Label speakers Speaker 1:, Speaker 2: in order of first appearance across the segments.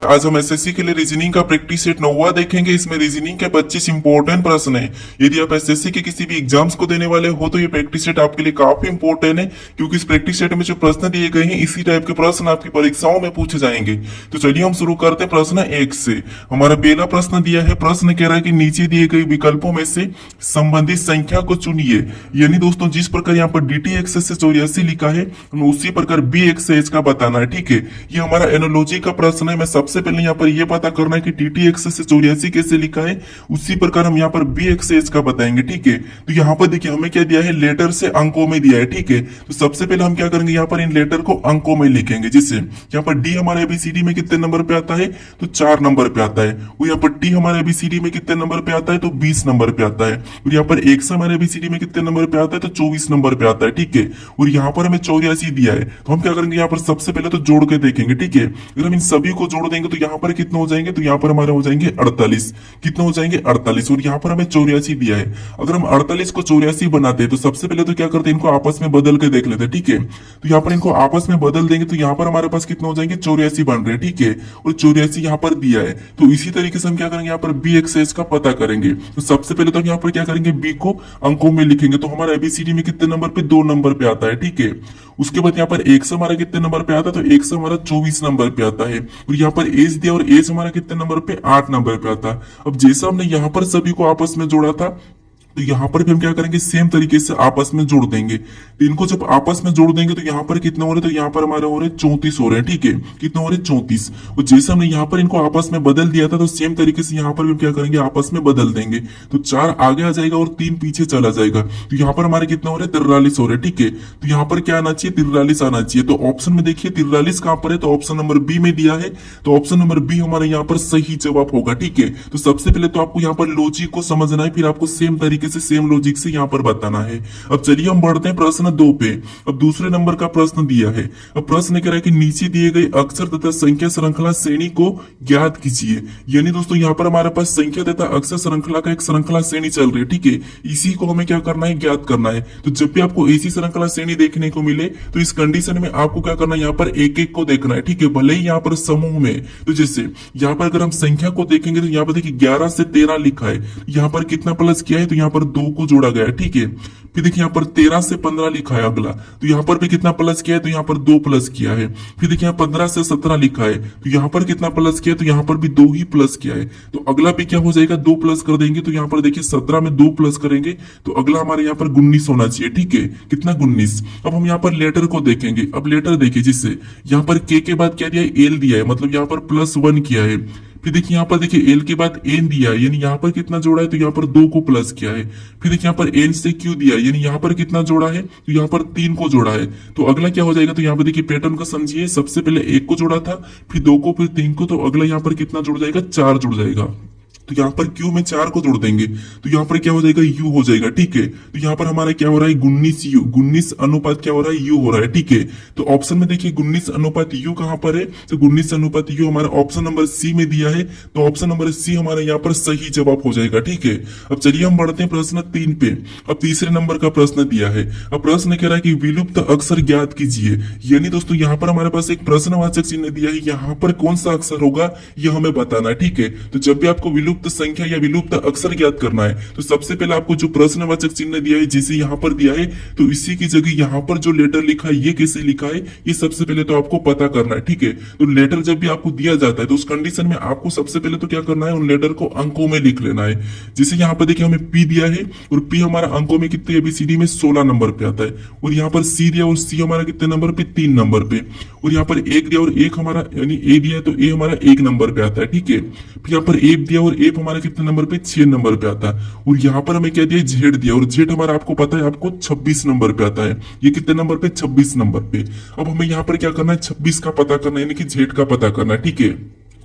Speaker 1: आज हम एसएससी के लिए रीजनिंग का प्रैक्टिस सेट 9वां देखेंगे। इसमें रीजनिंग के 25 इंपॉर्टेंट प्रश्न हैं। यदि आप एसएससी के किसी भी एग्जाम्स को देने वाले हो तो ये प्रैक्टिस सेट आपके लिए काफी इंपॉर्टेंट है, क्योंकि इस प्रैक्टिस सेट में जो प्रश्न दिए गए हैं इसी टाइप के प्रश्न आपकी परीक्षाओं में पूछे जाएंगे। तो चलिए हम शुरू करते हैं प्रश्न 1 से। हमारा पहला प्रश्न दिया है, प्रश्न कह रहा है कि नीचे दिए गए विकल्पों में से संबंधित संख्या को चुनिए। यानी दोस्तों जिस प्रकार यहाँ पर डी टी एक्स से 84 लिखा है, हमें उसी प्रकार बी एक्स एच का बताना है। ठीक है, ये हमारा एनोलॉजी का प्रश्न है। मैं सबसे पहले यहाँ पर यह पता करना है कि टीटी एक्स से 84 कैसे लिखा है, उसी प्रकार हम यहाँ पर बी एक्स एच का बताएंगे। ठीक है, तो यहाँ पर देखिए हमें क्या दिया है, लेटर से अंकों में दिया है। ठीक है, तो सबसे पहले हम क्या करेंगे, यहाँ पर इन लेटर को अंकों में लिखेंगे। जिससे यहाँ पर डी हमारे एबीसीडी में कितने नंबर पे आता है, तो 4 नंबर पे आता है। और यहाँ पर टी हमारे एबीसीडी में कितने नंबर पे आता है, तो 20 नंबर पे आता है। और यहाँ पर एक्स हमारे एबीसीडी में कितने नंबर पे आता है, तो 24 नंबर पे आता है। ठीक है, और यहाँ पर हमें 84 दिया है, तो हम क्या करेंगे, यहाँ पर सबसे पहले तो जोड़ के देखेंगे। ठीक है, अगर हम इन सभी को जोड़ देंगे तो यहाँ पर कितने हो जाएंगे, तो यहाँ पर हमारे हो जाएंगे 48। कितने हो जाएंगे, 48। और यहाँ पर हमें 84 दिया है। अगर हम 48 को 84 बनाते हैं तो सबसे पहले तो क्या करते हैं, इनको आपस में बदल के देख लेते हैं। ठीक है, तो यहाँ पर इनको आपस में बदल देंगे तो यहाँ पर हमारे पास कितने हो जाएंगे, 84 बन रहे हैं। ठीक है, और 84 यहाँ पर दिया है। तो इसी तरीके से हम क्या करेंगे, यहाँ पर बी एक्स एच का पता करेंगे। तो सबसे पहले तो हम यहाँ पर क्या करेंगे, बी को अंकों में लिखेंगे। तो हमारा एबीसीडी में कितने नंबर पे, 2 नंबर पे आता है। ठीक है, उसके बाद यहाँ पर एक्स हमारा कितने नंबर पे आता है, तो एक्स हमारा 24 नंबर पे आता है। और यहाँ पर एज दिया और एज हमारा कितने नंबर पे, 8 नंबर पे आता है। अब जैसा हमने यहाँ पर सभी को आपस में जोड़ा था, तो यहाँ पर भी हम क्या करेंगे, सेम तरीके से आपस में जोड़ देंगे। तो इनको जब आपस में जोड़ देंगे तो यहाँ पर कितने हो रहे, तो यहाँ पर हमारे हो रहे 34 हो रहे हैं। ठीक है, कितने हो रहे, 34। और जैसे हमने यहाँ पर इनको आपस में बदल दिया था, तो सेम तरीके से यहाँ पर भी हम क्या करेंगे, आपस में बदल देंगे। तो 4 आगे आ जाएगा और 3 पीछे चला जाएगा। तो यहाँ पर हमारे कितने हो रहे, 43 हो रहे। ठीक है, तो यहाँ पर क्या आना चाहिए, 43 आना चाहिए। तो ऑप्शन में देखिए 43 कहां पर है, तो ऑप्शन नंबर बी में दिया है। तो ऑप्शन नंबर बी हमारे यहाँ पर सही जवाब होगा। ठीक है, तो सबसे पहले तो आपको यहाँ पर लॉजिक को समझना है, फिर आपको सेम तरीके से सेम लॉजिक से यहाँ पर बताना है। अब चलिए हम बढ़ते हैं प्रश्न 2 पे। अब दूसरे नंबर का प्रश्न दिया है। अब प्रश्न कह रहा है कि नीचे दिए गए अक्षर तथा संख्या श्रृंखला श्रेणी को ज्ञात कीजिए। यानी दोस्तों यहाँ पर हमारे पास संख्या तथा अक्षर श्रृंखला का एक श्रृंखला श्रेणी चल रही है। ठीक है, इसी को हमें क्या करना है, ज्ञात करना है। तो जब भी आपको ऐसी श्रृंखला श्रेणी देखने को मिले तो इस कंडीशन में आपको क्या करना है, यहाँ पर एक एक को देखना है। ठीक है, भले ही यहाँ पर समूह में, तो जैसे यहाँ पर अगर हम संख्या को देखेंगे तो यहाँ पर देखिए 11 से 13 लिखा है। यहाँ पर कितना प्लस किया है, तो यहाँ पर 2 को जोड़ा गया है। ठीक है, फिर देखिए यहाँ पर 13 से 15 लिखा है अगला, तो यहाँ पर भी कितना प्लस किया है, तो यहाँ पर 2 प्लस किया है। फिर देखिए यहाँ 15 से 17 लिखा है, तो यहाँ पर कितना प्लस किया है, तो यहाँ पर भी 2 ही प्लस किया है। तो अगला भी क्या हो जाएगा, 2 प्लस कर देंगे। तो यहाँ पर देखिए 17 में 2 प्लस करेंगे तो अगला हमारे यहाँ पर 19 होना चाहिए। ठीक है, कितना, 19। अब हम यहाँ पर लेटर को देखेंगे। अब लेटर देखिए, जिससे यहाँ पर के बाद क्या दिया है, एल दिया है, मतलब यहाँ पर +1 किया है। फिर देखिए यहाँ पर देखिए एल के बाद एन दिया है, यानी यहाँ पर कितना जोड़ा है, तो यहाँ पर 2 को प्लस किया है। फिर देखिए यहाँ पर एन से क्यू दिया है, यानी यहाँ पर कितना जोड़ा है, तो यहाँ पर 3 को जोड़ा है। तो अगला क्या हो जाएगा, तो यहाँ पर देखिए पैटर्न को समझिए, सबसे पहले 1 को जोड़ा था, फिर 2 को, फिर 3 को, तो अगला यहाँ पर कितना जुड़ जाएगा, 4 जुड़ जाएगा। तो यहाँ पर Q में 4 को जोड़ देंगे तो यहाँ पर क्या हो जाएगा, U हो जाएगा। ठीक है, तो यहाँ पर हमारा क्या हो रहा है, 19 U, 19 अनुपात क्या हो रहा है, U हो रहा है। ठीक है, तो ऑप्शन में देखिए 19 अनुपात U कहां पर है, तो 19 अनुपात U हमारा ऑप्शन नंबर सी में दिया है। तो ऑप्शन नंबर सी हमारा यहाँ पर सही जवाब हो जाएगा। ठीक है, अब चलिए हम बढ़ते हैं प्रश्न 3 पे। अब तीसरे नंबर का प्रश्न दिया है। अब प्रश्न कह रहा है कि विलुप्त अक्षर ज्ञात कीजिए। यानी दोस्तों यहाँ पर हमारे पास एक प्रश्नवाचक चिन्ह दिया है, यहाँ पर कौन सा अक्षर होगा यह हमें बताना है। ठीक है, तो जब भी आपको विलुप्त संख्या या विलुप्त अक्षर ज्ञात करना है तो सबसे पहले आपको जो प्रश्नवाचक चिन्ह दिया है, जिसे यहाँ पर दिया है, तो इसी की जगह यहाँ पर जो लेटर लिखा है ये कैसे लिखा है, ये सबसे पहले तो आपको पता करना है। ठीक है, तो लेटर जब भी आपको दिया जाता है तो उस कंडीशन में आपको सबसे पहले तो क्या करना है, उन लेटर को अंकों में लिख लेना है। जैसे यहाँ पर देखिए हमें पी दिया है और पी हमारा अंकों में कितने, एबीसीडी में 16 नंबर पे आता है। और यहाँ पर सी दिया और सी हमारा कितने नंबर पे, 3 नंबर पे। और यहाँ पर एक दिया और एक हमारा, यानी ए दिया है तो ए हमारा 1 नंबर पे आता है। ठीक है, फिर यहाँ पर एफ दिया और एफ हमारा कितने नंबर पे, 6 नंबर पे आता है। और यहाँ पर हमें क्या दिया, जेड दिया और जेड हमारा आपको पता है आपको 26 नंबर पे आता है। ये कितने नंबर पे, 26 नंबर पे। अब हमें यहाँ पर क्या करना है, 26 का पता करना है, यानी कि जेड का पता करना है। ठीक है,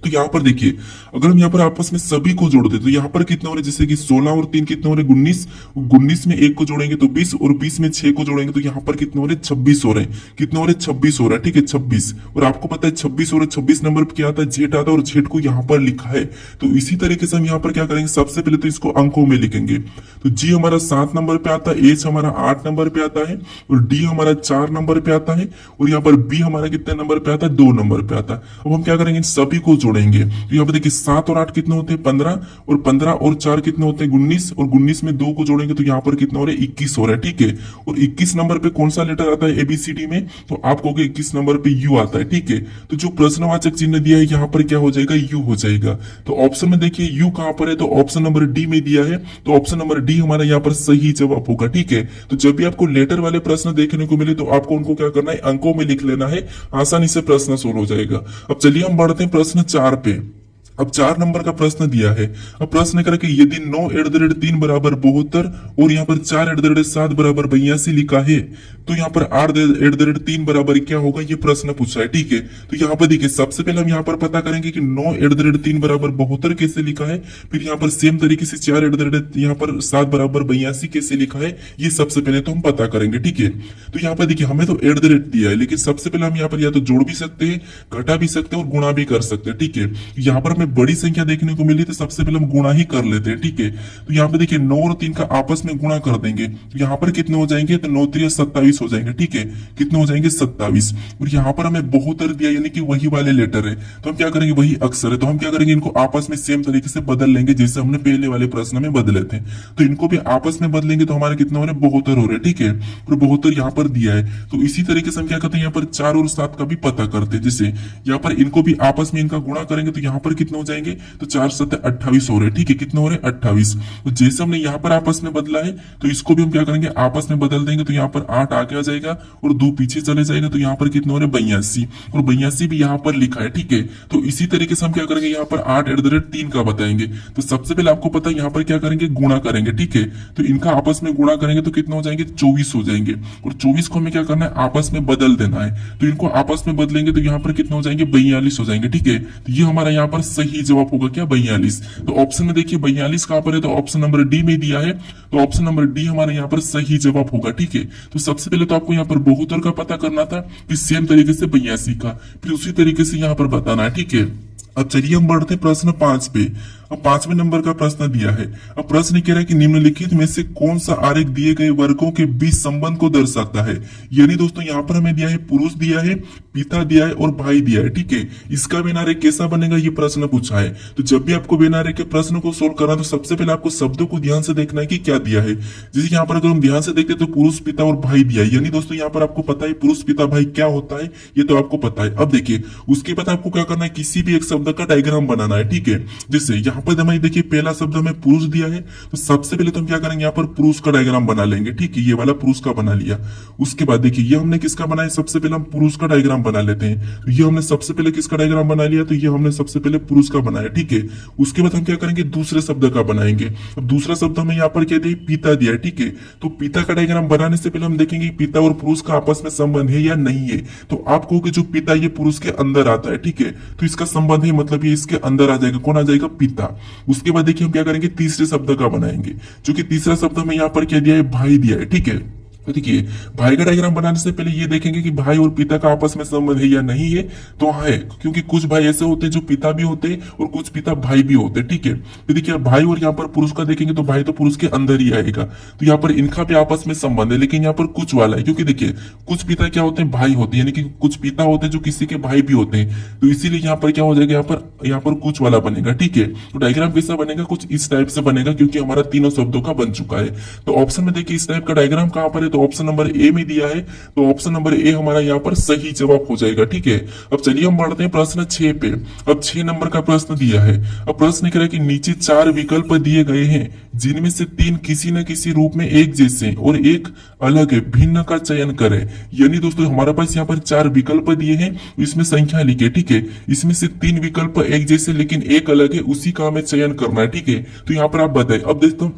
Speaker 1: तो यहाँ पर देखिए अगर हम यहाँ पर आपस में सभी को जोड़ दे तो यहाँ पर कितने हो रहे, जैसे कि 16 और 3 कितने हो रहे, 19, 19 में 1 को जोड़ेंगे तो 20 और 20 में 6 को जोड़ेंगे तो यहाँ पर कितने हो रहे, 26 हो रहे हैं। कितने हो रहे, 26 हो रहा है। ठीक है, 26। और आपको पता है 26 और 26 नंबर पर क्या आता है, जेड आता है, और जेड को यहाँ पर लिखा है। तो इसी तरीके से हम यहाँ पर क्या करेंगे, सबसे पहले तो इसको अंकों में लिखेंगे। तो जी हमारा 7 नंबर पे आता है, एच हमारा 8 नंबर पे आता है, और डी हमारा 4 नंबर पे आता है, और यहाँ पर बी हमारा कितने नंबर पे आता है, 2 नंबर पे आता है। अब हम क्या करेंगे, इन सभी को जोड़ जोड़ेंगे तो यहाँ पे देखिए 7 और 8 कितने होते हैं 15, और 15 और 4 कितने होते हैं 19, और 19 में 2 को जोड़ेंगे तो यहाँ पर कितना हो रहा है 21 हो रहा है, ठीक है। और 21 नंबर पे कौन सा लेटर आता है एबीसीडी में, तो आप कहोगे 21 नंबर पे यू आता है, ठीक है। तो जो प्रश्नवाचक चिन्ह दिया है यहाँ पर क्या हो जाएगा, यू हो जाएगा। तो ऑप्शन में देखिए यू कहां पर है, तो ऑप्शन नंबर डी में दिया है, तो ऑप्शन नंबर डी हमारा यहाँ पर सही जवाब होगा, ठीक है। तो जब भी आपको लेटर वाले प्रश्न देखने को मिले तो आपको उनको क्या करना है, अंकों में लिख लेना है, आसानी से प्रश्न सोल्व हो जाएगा। अब चलिए हम बढ़ते हैं प्रश्न 4 पे। अब 4 नंबर का प्रश्न दिया है। अब प्रश्न करें कि यदि 9 @ 3 बराबर 72 और यहाँ पर 4 @ 7 बराबर 82 लिखा है, तो यहाँ पर 8 @ 3 बराबर क्या होगा, ये प्रश्न पूछा है, ठीक है। तो यहाँ पर देखिए सबसे पहले हम यहाँ पर पता करेंगे कि 9 * 3 बराबर 72 कैसे लिखा है, फिर यहाँ पर सेम तरीके से 4 * यहाँ पर 7 बराबर 82 कैसे लिखा है, ये सबसे पहले तो हम पता करेंगे, ठीक है। तो यहाँ पर देखिए हमें तो @ दिया है, लेकिन सबसे पहले हम यहाँ पर या तो जोड़ भी सकते हैं, घटा भी सकते हैं और गुणा भी कर सकते हैं, ठीक है। यहाँ पर हमें बड़ी संख्या देखने को मिली तो सबसे पहले हम गुणा ही कर लेते हैं, ठीक है। तो यहाँ पे देखिए 9 और 3 का आपस में गुणा कर देंगे तो यहाँ पर कितने हो जाएंगे, तो 9 × 3 = 27 हो जाएंगे, ठीक है। कितने हो जाएंगे 27। और यहाँ पर हमें 72 दिया, यानी कि वही वाले लेटर है, तो हम क्या करेंगे, वही अक्षर है, तो हम क्या करेंगे, इनको आपस में सेम तरीके से बदल लेंगे जैसे हमने पहले वाले प्रश्न में बदले थे। तो इनको भी आपस में बदलेंगे तो हमारे कितने हो रहे, 72 हो रहे, ठीक है। और 72 यहाँ पर दिया है, तो इसी तरीके से हम क्या करते हैं, यहाँ पर 4 और 7 का भी पता करते हैं। जैसे यहाँ पर इनको भी आपस में इनका गुणा करेंगे तो यहाँ पर कितने हो जाएंगे, तो 4 × 7 = 28 हो रहे, ठीक है। कितने हो रहे, 28। तो जैसे हमने यहाँ पर आपस में बदला है तो इसको भी हम क्या करेंगे, आपस में बदल देंगे, तो यहाँ पर 8 आगे आ जाएगा और 2 पीछे चले जाएगा, तो यहाँ पर कितने हो रहे, 82, और 82 भी यहाँ पर लिखा है, ठीक है। तो इसी तरीके से हम क्या करेंगे, यहाँ पर 8 @ 3 का बताएंगे। तो सबसे पहले आपको पता है यहाँ पर क्या करेंगे, गुणा करेंगे, ठीक है। तो इनका आपस में गुणा करेंगे तो कितने हो जाएंगे, 24 हो जाएंगे, और 24 को हमें क्या करना है, आपस में बदल देना है। तो इनको आपस में बदलेंगे तो यहाँ पर कितने हो जाएंगे, 42 हो जाएंगे, ठीक है। तो ये हमारा यहाँ पर सही जवाब होगा क्या, 42। तो ऑप्शन में देखिए 42 कहां पर है, तो ऑप्शन नंबर डी में दिया है, तो ऑप्शन नंबर डी हमारे यहाँ पर सही जवाब होगा, ठीक है। तो सबसे पहले तो आपको यहाँ पर 72 का पता करना था, फिर सेम तरीके से 82 का, फिर उसी तरीके से यहाँ पर बताना है, ठीक है। अब चलिए हम बढ़ते प्रश्न 5 पे। अब 5वें नंबर का प्रश्न दिया है। अब प्रश्न कह रहा है कि निम्नलिखित में से कौन सा आरेख दिए गए वर्गों के बीच संबंध को दर्शाता है। यानी दोस्तों यहाँ पर हमें दिया है पुरुष दिया है, पिता दिया है और भाई दिया है, ठीक है। इसका वेन आरेख कैसा बनेगा, ये प्रश्न पूछा है। तो जब भी आपको वेन आरेख के प्रश्न को सोल्व करना तो सबसे पहले आपको शब्दों को ध्यान से देखना है कि क्या दिया है। जैसे यहाँ पर अगर हम ध्यान से देखते तो पुरुष, पिता और भाई दिया है, यानी दोस्तों यहाँ पर आपको पता है पुरुष, पिता, भाई क्या होता है, ये तो आपको पता है। अब देखिए उसके बाद आपको क्या करना है, किसी भी एक शब्द का डायग्राम बनाना है, ठीक है। जैसे यहाँ पर हमें देखिए पहला शब्द हमें पुरुष दिया है, तो सबसे पहले तो हम क्या करेंगे, यहाँ पर पुरुष का डायग्राम बना लेंगे, ठीक है। ये वाला पुरुष का बना लिया। उसके बाद देखिए ये हमने किसका बनाया, सबसे पहले हम पुरुष का डायग्राम बना लेते हैं। तो ये हमने सबसे पहले किसका डायग्राम बना लिया, तो ये हमने सबसे पहले पुरुष का बनाया, ठीक है। उसके बाद हम क्या करेंगे, दूसरे शब्द का बनाएंगे। अब दूसरा शब्द हमें यहाँ पर क्या दिया, पिता दिया है, ठीक है। तो पिता का डायग्राम बनाने से पहले हम देखेंगे पिता और पुरुष का आपस में संबंध है या नहीं है। तो आप कहोगे जो पिता ये पुरुष के अंदर आता है, ठीक है। तो इसका संबंध है, मतलब ये इसके अंदर आ जाएगा, कौन आ जाएगा, पिता। उसके बाद देखिए हम क्या करेंगे, तीसरे शब्द का बनाएंगे, जो कि तीसरा शब्द हमें यहाँ पर क्या दिया है, भाई दिया है, ठीक है। तो देखिए भाई का डायग्राम बनाने से पहले ये देखेंगे कि भाई और पिता का आपस में संबंध है या नहीं है। तो हाँ है, क्योंकि कुछ भाई ऐसे होते हैं जो पिता भी होते हैं और कुछ पिता भाई भी होते हैं, ठीक है। तो देखिए भाई और यहाँ पर पुरुष का देखेंगे तो भाई तो पुरुष के अंदर ही आएगा, तो यहाँ पर इनका भी आपस में संबंध है, लेकिन यहाँ पर कुछ वाला है, क्योंकि देखिए कुछ पिता क्या होते हैं, भाई होते हैं, यानी कि कुछ पिता होते हैं जो किसी के भाई भी होते हैं। तो इसीलिए यहाँ पर क्या हो जाएगा, यहाँ पर कुछ वाला बनेगा, ठीक है। तो डायग्राम कैसा बनेगा, कुछ इस टाइप से बनेगा, क्योंकि हमारा तीनों शब्दों का बन चुका है। तो ऑप्शन में देखिए इस टाइप का डायग्राम कहां पर है, तो ऑप्शन नंबर ए में दिया है, तो ऑप्शन नंबर ए हमारा यहाँ पर सही जवाब हो जाएगा, ठीक है। अब चलिए हम बढ़ते हैं प्रश्न 6 पे। अब 6 नंबर का प्रश्न दिया है। अब प्रश्न कह रहा है कि नीचे 4 विकल्प दिए गए हैं, जिनमें से 3 किसी न किसी रूप में एक जैसे और एक अलग है, भिन्न का चयन करें। यानी दोस्तों हमारे पास यहाँ पर 4 विकल्प दिए हैं, इसमें संख्या लिखे, ठीक है। इसमें से 3 विकल्प एक जैसे लेकिन एक अलग है, उसी का हमें चयन करना है, ठीक है। तो यहाँ पर आप बताएं। अब दोस्तों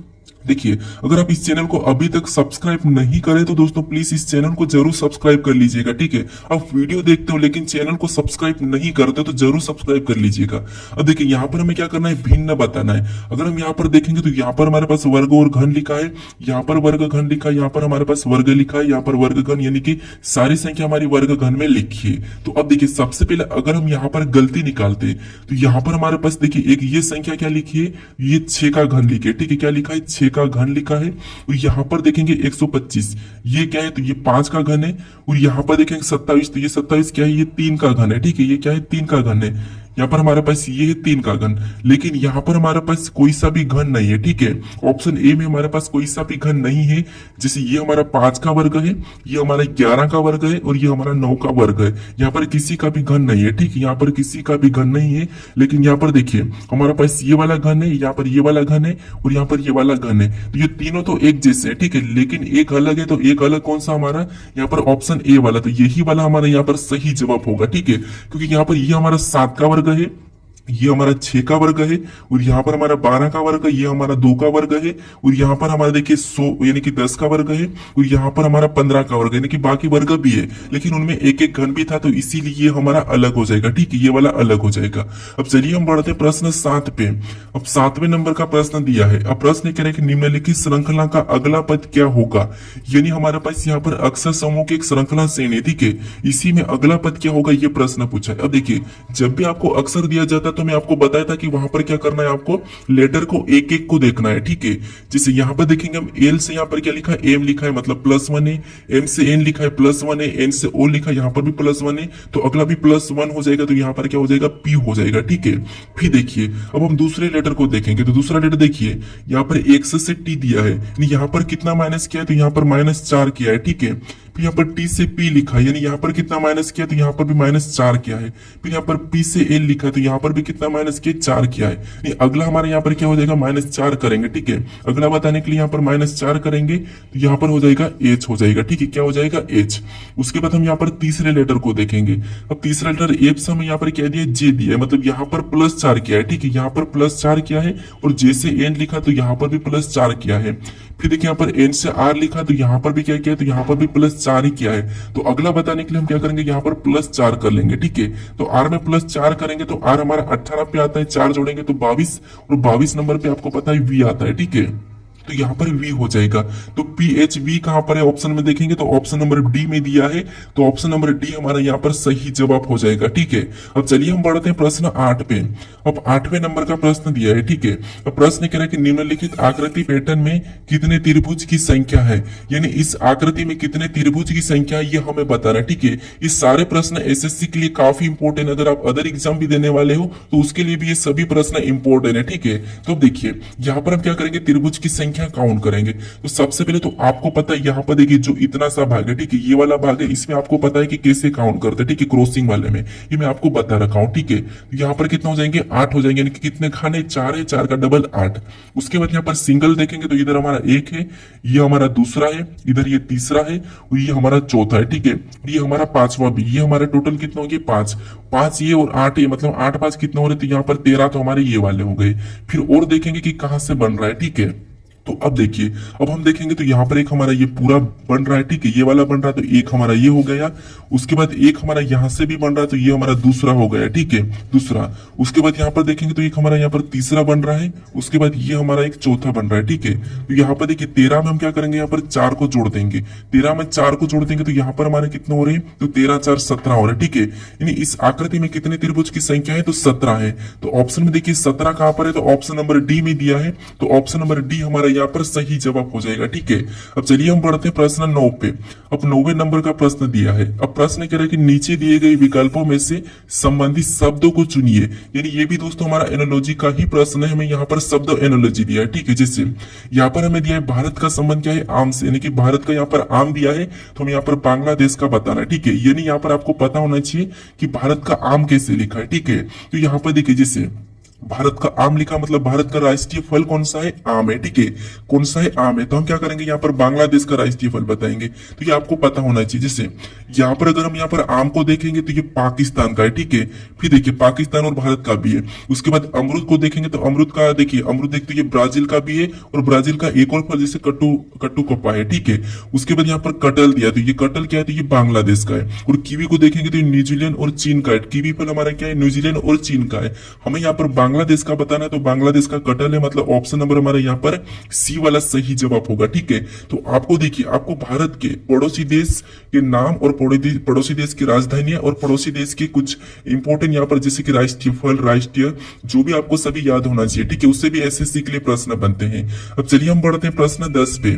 Speaker 1: देखिए अगर आप इस चैनल को अभी तक सब्सक्राइब नहीं करें तो दोस्तों प्लीज इस चैनल को जरूर सब्सक्राइब कर लीजिएगा, ठीक है। आप वीडियो देखते हो लेकिन चैनल को सब्सक्राइब नहीं करते तो जरूर सब्सक्राइब कर लीजिएगा। अब देखिए यहाँ पर हमें क्या करना है, भिन्न बताना है। अगर हम यहाँ पर देखेंगे तो यहाँ पर हमारे पास वर्ग और घन लिखा है, यहाँ पर वर्ग घन लिखा है, यहाँ पर हमारे पास वर्ग लिखा है, यहाँ पर वर्ग घन, यानी कि सारी संख्या हमारी वर्ग घन में लिखी है। तो अब देखिए सबसे पहले अगर हम यहाँ पर गलती निकालते तो यहाँ पर हमारे पास देखिए एक ये संख्या क्या लिखी है, ये 6 का घन लिखी है, ठीक है। क्या लिखा है, 6 का घन लिखा है। और यहाँ पर देखेंगे 125, ये क्या है, तो ये 5 का घन है। और यहाँ पर देखेंगे 27, तो ये 27 क्या है, ये 3 का घन है, ठीक है। ये क्या है, 3 का घन है। यहाँ पर हमारे पास ये है 3 का घन, लेकिन यहाँ पर हमारे पास कोई सा भी घन नहीं है, ठीक है। ऑप्शन ए में हमारे पास कोई सा भी घन नहीं है। जैसे ये हमारा 5 का वर्ग है, ये हमारा 11 का वर्ग है और ये हमारा 9 का वर्ग है। यहाँ पर किसी का भी घन नहीं है, ठीक है, यहाँ पर किसी का भी घन नहीं है। लेकिन यहाँ पर देखिए हमारे पास ये वाला घन है, यहाँ पर ये वाला घन है और यहाँ पर ये वाला घन है। तो ये तीनों तो एक जैसे है, ठीक है, लेकिन एक अलग है। तो एक अलग कौन सा हमारा, यहाँ पर ऑप्शन ए वाला, तो यही वाला हमारा यहाँ पर सही जवाब होगा, ठीक है। क्योंकि यहाँ पर ये हमारा 7 का वर्ग है, ये हमारा 6 का वर्ग है और यहाँ पर हमारा 12 का वर्ग है, ये हमारा 2 का वर्ग है और यहाँ पर हमारा देखिए 100 यानी कि 10 का वर्ग है और यहाँ पर हमारा 15 का वर्ग है, यानी कि बाकी वर्ग भी है, लेकिन उनमें एक एक घन भी था, तो इसीलिए ये हमारा अलग हो जाएगा, ठीक है, ये वाला अलग हो जाएगा। अब चलिए हम बढ़ते हैं प्रश्न 7 पे। अब 7वें नंबर का प्रश्न दिया है। अब प्रश्न कह रहे हैं कि निम्नलिखित श्रृंखला का अगला पद क्या होगा। यानी हमारे पास यहाँ पर अक्षर समूह की एक श्रृंखला श्रेणी, ठीक है, इसी में अगला पद क्या होगा ये प्रश्न पूछा है। अब देखिए जब भी आपको अक्षर दिया जाता है तो मैं आपको बताया था कि वहां पर क्या करना है, आपको लेटर को एक एक को देखना है, ठीक है। जैसे यहाँ पर देखेंगे हम एल से यहाँ पर क्या लिखा है, एम लिखा है, मतलब +1 है। एम से एन लिखा है +1 है। एन से ओ लिखा है, यहाँ पर भी +1 है, तो अगला भी +1 हो जाएगा, तो यहाँ पर क्या हो जाएगा, पी हो जाएगा, ठीक है। फिर देखिए अब हम दूसरे लेटर को देखेंगे, तो दूसरा लेटर देखिए यहाँ पर x से टी दिया है, यानी यहाँ पर कितना माइनस किया है, तो यहाँ पर -4 किया है, ठीक है। फिर यहाँ पर टी से पी लिखा है, यानी यहाँ पर कितना माइनस किया, तो यहाँ पर भी -4 किया है। फिर यहाँ पर पी से एल लिखा है, तो यहाँ पर भी कितना माइनस किया, 4 किया है। नहीं, अगला हमारे यहाँ पर क्या हो जाएगा, -4 करेंगे, ठीक है। अगला बताने के लिए यहाँ पर -4 करेंगे, तो यहाँ पर हो जाएगा एच हो जाएगा, ठीक है, क्या हो जाएगा, एच। उसके बाद हम यहाँ पर तीसरे लेटर को देखेंगे। अब तीसरा लेटर एफ से हम यहाँ पर क्या दिया, जे दिया है, मतलब यहाँ पर +4 किया है, ठीक है, यहाँ पर +4 किया है और जे से एन लिखा तो यहाँ पर भी +4 किया है। फिर देखिए यहाँ पर एन से आर लिखा तो यहाँ पर भी क्या किया है, तो यहाँ पर भी +4 ही किया है। तो अगला बताने के लिए हम क्या करेंगे, यहाँ पर +4 कर लेंगे, ठीक है। तो आर में +4 करेंगे तो आर हमारा 18 पे आता है, 4 जोड़ेंगे तो 22 और 22 नंबर पे आपको पता है वी आता है, ठीक है। तो यहाँ पर वी हो जाएगा। तो पी एच वी कहां पर है, ऑप्शन में देखेंगे तो ऑप्शन नंबर डी में दिया है, तो ऑप्शन नंबर डी हमारा यहाँ पर सही जवाब हो जाएगा, ठीक है। अब चलिए हम बढ़ते हैं प्रश्न 8 पे। अब 8वें नंबर का प्रश्न दिया है, ठीक है। अब प्रश्न कह रहा है कि निम्नलिखित आकृति पैटर्न में कितने त्रिभुज की संख्या है, यानी इस आकृति में कितने त्रिभुज की संख्या है ये हमें बताना है, ठीक है। ये सारे प्रश्न एसएससी के लिए काफी इंपोर्टेंट, अगर आप अदर एग्जाम भी देने वाले हो तो उसके लिए भी ये सभी प्रश्न इंपोर्टेंट है, ठीक है। तो देखिए यहाँ पर हम क्या करेंगे, त्रिभुज की संख्या काउंट करेंगे। तो सबसे पहले तो आपको पता है यहाँ पर देखिए जो इतना सा भाग है, ठीक है, ये वाला भाग है, इसमें आपको पता है कि कैसे काउंट करते हैं, ठीक है, क्रॉसिंग वाले में ये मैं आपको बता रखा हूँ, ठीक है। तो यहाँ पर कितना हो जाएंगे, 8 हो जाएंगे, यानी कि कितने खाने, 4 है, 4 का डबल 8। उसके बाद यहाँ पर सिंगल देखेंगे तो इधर हमारा 1 है, ये हमारा दूसरा है, इधर ये तीसरा है और ये हमारा चौथा है, ठीक है। ये हमारा 5वां भी, ये हमारा टोटल कितना हो गया, 5 5 ये और 8 ये, मतलब 8 5 कितना हो रहे, तो यहाँ पर 13 तो हमारे ये वाले हो गए। फिर और देखेंगे कि कहां से बन रहा है, ठीक है। तो अब देखिए अब हम देखेंगे तो यहाँ पर एक हमारा ये पूरा बन रहा है, ठीक है, ये वाला बन रहा है, तो एक हमारा ये हो गया। उसके बाद एक हमारा यहाँ से भी बन रहा है, तो ये हमारा दूसरा हो गया, ठीक है, दूसरा। उसके बाद यहाँ पर देखेंगे तो एक हमारा यहाँ पर तीसरा बन रहा है। उसके बाद ये हमारा एक चौथा बन रहा है, ठीक है। तो यहाँ पर देखिए 13 में हम क्या करेंगे, यहाँ पर 4 को जोड़ देंगे। 13 में 4 को जोड़ देंगे तो यहाँ पर हमारे कितने हो रहे हैं, तो 13 4 17 हो रहे हैं, ठीक है। यानी इस आकृति में कितने त्रिभुज की संख्या है, तो 17 है। तो ऑप्शन में देखिए 17 कहां पर है, तो ऑप्शन नंबर डी में दिया है, तो ऑप्शन नंबर डी हमारा यहाँ पर सही जवाब हो जाएगा, ठीक है। अब चलिए हम बढ़ते हैं प्रश्न 9 पे। अब 9वें नंबर का प्रश्न दिया है। अब प्रश्न कह रहा है कि नीचे दिए गए विकल्पों में से संबंधित शब्दों को चुनिए। यानी ये भी दोस्तों हमारा एनोलॉजी का ही प्रश्न है, हमें यहाँ पर शब्द एनोलॉजी दिया है, ठीक है। जैसे यहाँ पर हमें दिया है भारत का संबंध क्या है, आम से, यानी कि भारत का यहाँ पर आम दिया है, तो हम यहाँ पर बांग्लादेश का बताना है, ठीक है। यानी यहाँ पर आपको पता होना चाहिए कि भारत का आम कैसे लिखा है, ठीक है। तो यहाँ पर देखिए जैसे भारत का आम लिखा, मतलब भारत का राष्ट्रीय फल कौन सा है, आम है, ठीक है। कौन सा है, आम है। तो हम क्या करेंगे, यहाँ पर बांग्लादेश का राष्ट्रीय फल बताएंगे, तो ये आपको पता होना चाहिए। जैसे यहाँ पर अगर हम यहाँ पर आम को देखेंगे तो ये पाकिस्तान का है, ठीक है। फिर देखिए पाकिस्तान और भारत का भी है। उसके बाद अमरूद को देखेंगे तो अमरूद का देखिए, अमरूद देखते ये ब्राजील का भी है और ब्राजील का एक और फल जैसे कट्टू कप्पा है, ठीक है। उसके बाद यहाँ पर कटल दिया, तो ये कटल क्या है, तो ये बांग्लादेश का है। और कीवी को देखेंगे तो ये न्यूजीलैंड और चीन का है। कीवी फल हमारा क्या है, न्यूजीलैंड और चीन का है। हमें यहाँ पर बांग्लादेश का बताना है, तो बांग्लादेश का कटल है, मतलब ऑप्शन नंबर हमारा यहाँ पर सी वाला सही जवाब होगा, ठीक है। तो आपको देखिए, आपको भारत के पड़ोसी देश के नाम और पड़ोसी देश की राजधानियां और पड़ोसी देश के कुछ इंपोर्टेंट यहाँ पर जैसे कि राष्ट्रीय फल, राष्ट्रीय जो भी आपको सभी याद होना चाहिए, ठीक है। उससे भी एसएससी के लिए प्रश्न बनते हैं। अब चलिए हम बढ़ते हैं प्रश्न 10 पे।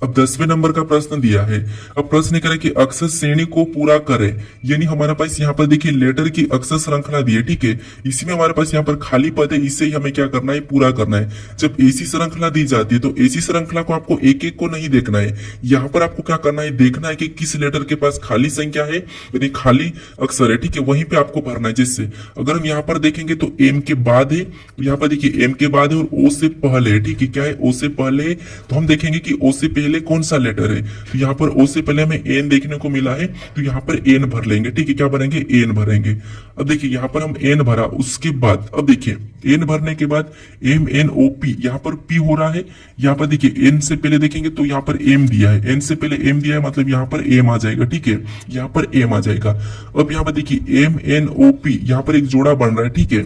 Speaker 1: अब 10वें नंबर का प्रश्न दिया है। अब प्रश्न कह रहा है कि अक्षर श्रेणी को पूरा करें, यानी हमारे पास यहाँ पर देखिए लेटर की अक्षर श्रृंखला दी है, ठीक है। इसमें हमारे पास यहाँ पर खाली पद है, इससे ही हमें क्या करना है, पूरा करना है। जब ऐसी श्रृंखला दी जाती है तो ऐसी श्रृंखला को आपको एक एक को नहीं देखना है, यहाँ पर आपको क्या करना है, देखना है कि किस लेटर के पास खाली संख्या है, यानी खाली अक्षर है, ठीक है, वहीं पे आपको भरना है। जिससे अगर हम यहाँ पर देखेंगे तो एम के बाद है, यहाँ पर देखिए एम के बाद है और ओ से पहले है, ठीक है। क्या है, ओ से पहले है, तो हम देखेंगे कि ओ से पहले कौन सा लेटर है, तो यहाँ पर ओ से पहले हमें एन देखने को मिला है, तो यहाँ पर एन भर लेंगे, ठीक है। क्या भरेंगे, एन भरेंगे। अब देखिए यहाँ पर हम एन भरा, उसके बाद अब देखिए एन भरने के बाद एम एन ओ पी, यहाँ पर पी हो रहा है। यहाँ पर देखिए एन से पहले देखेंगे तो यहाँ पर एम दिया है, एन से पहले एम दिया है, मतलब यहाँ पर एम आ जाएगा, ठीक है, यहाँ पर एम आ जाएगा। अब यहाँ पर देखिए एम एन ओ पी, यहाँ पर एक जोड़ा बन रहा है, ठीक है।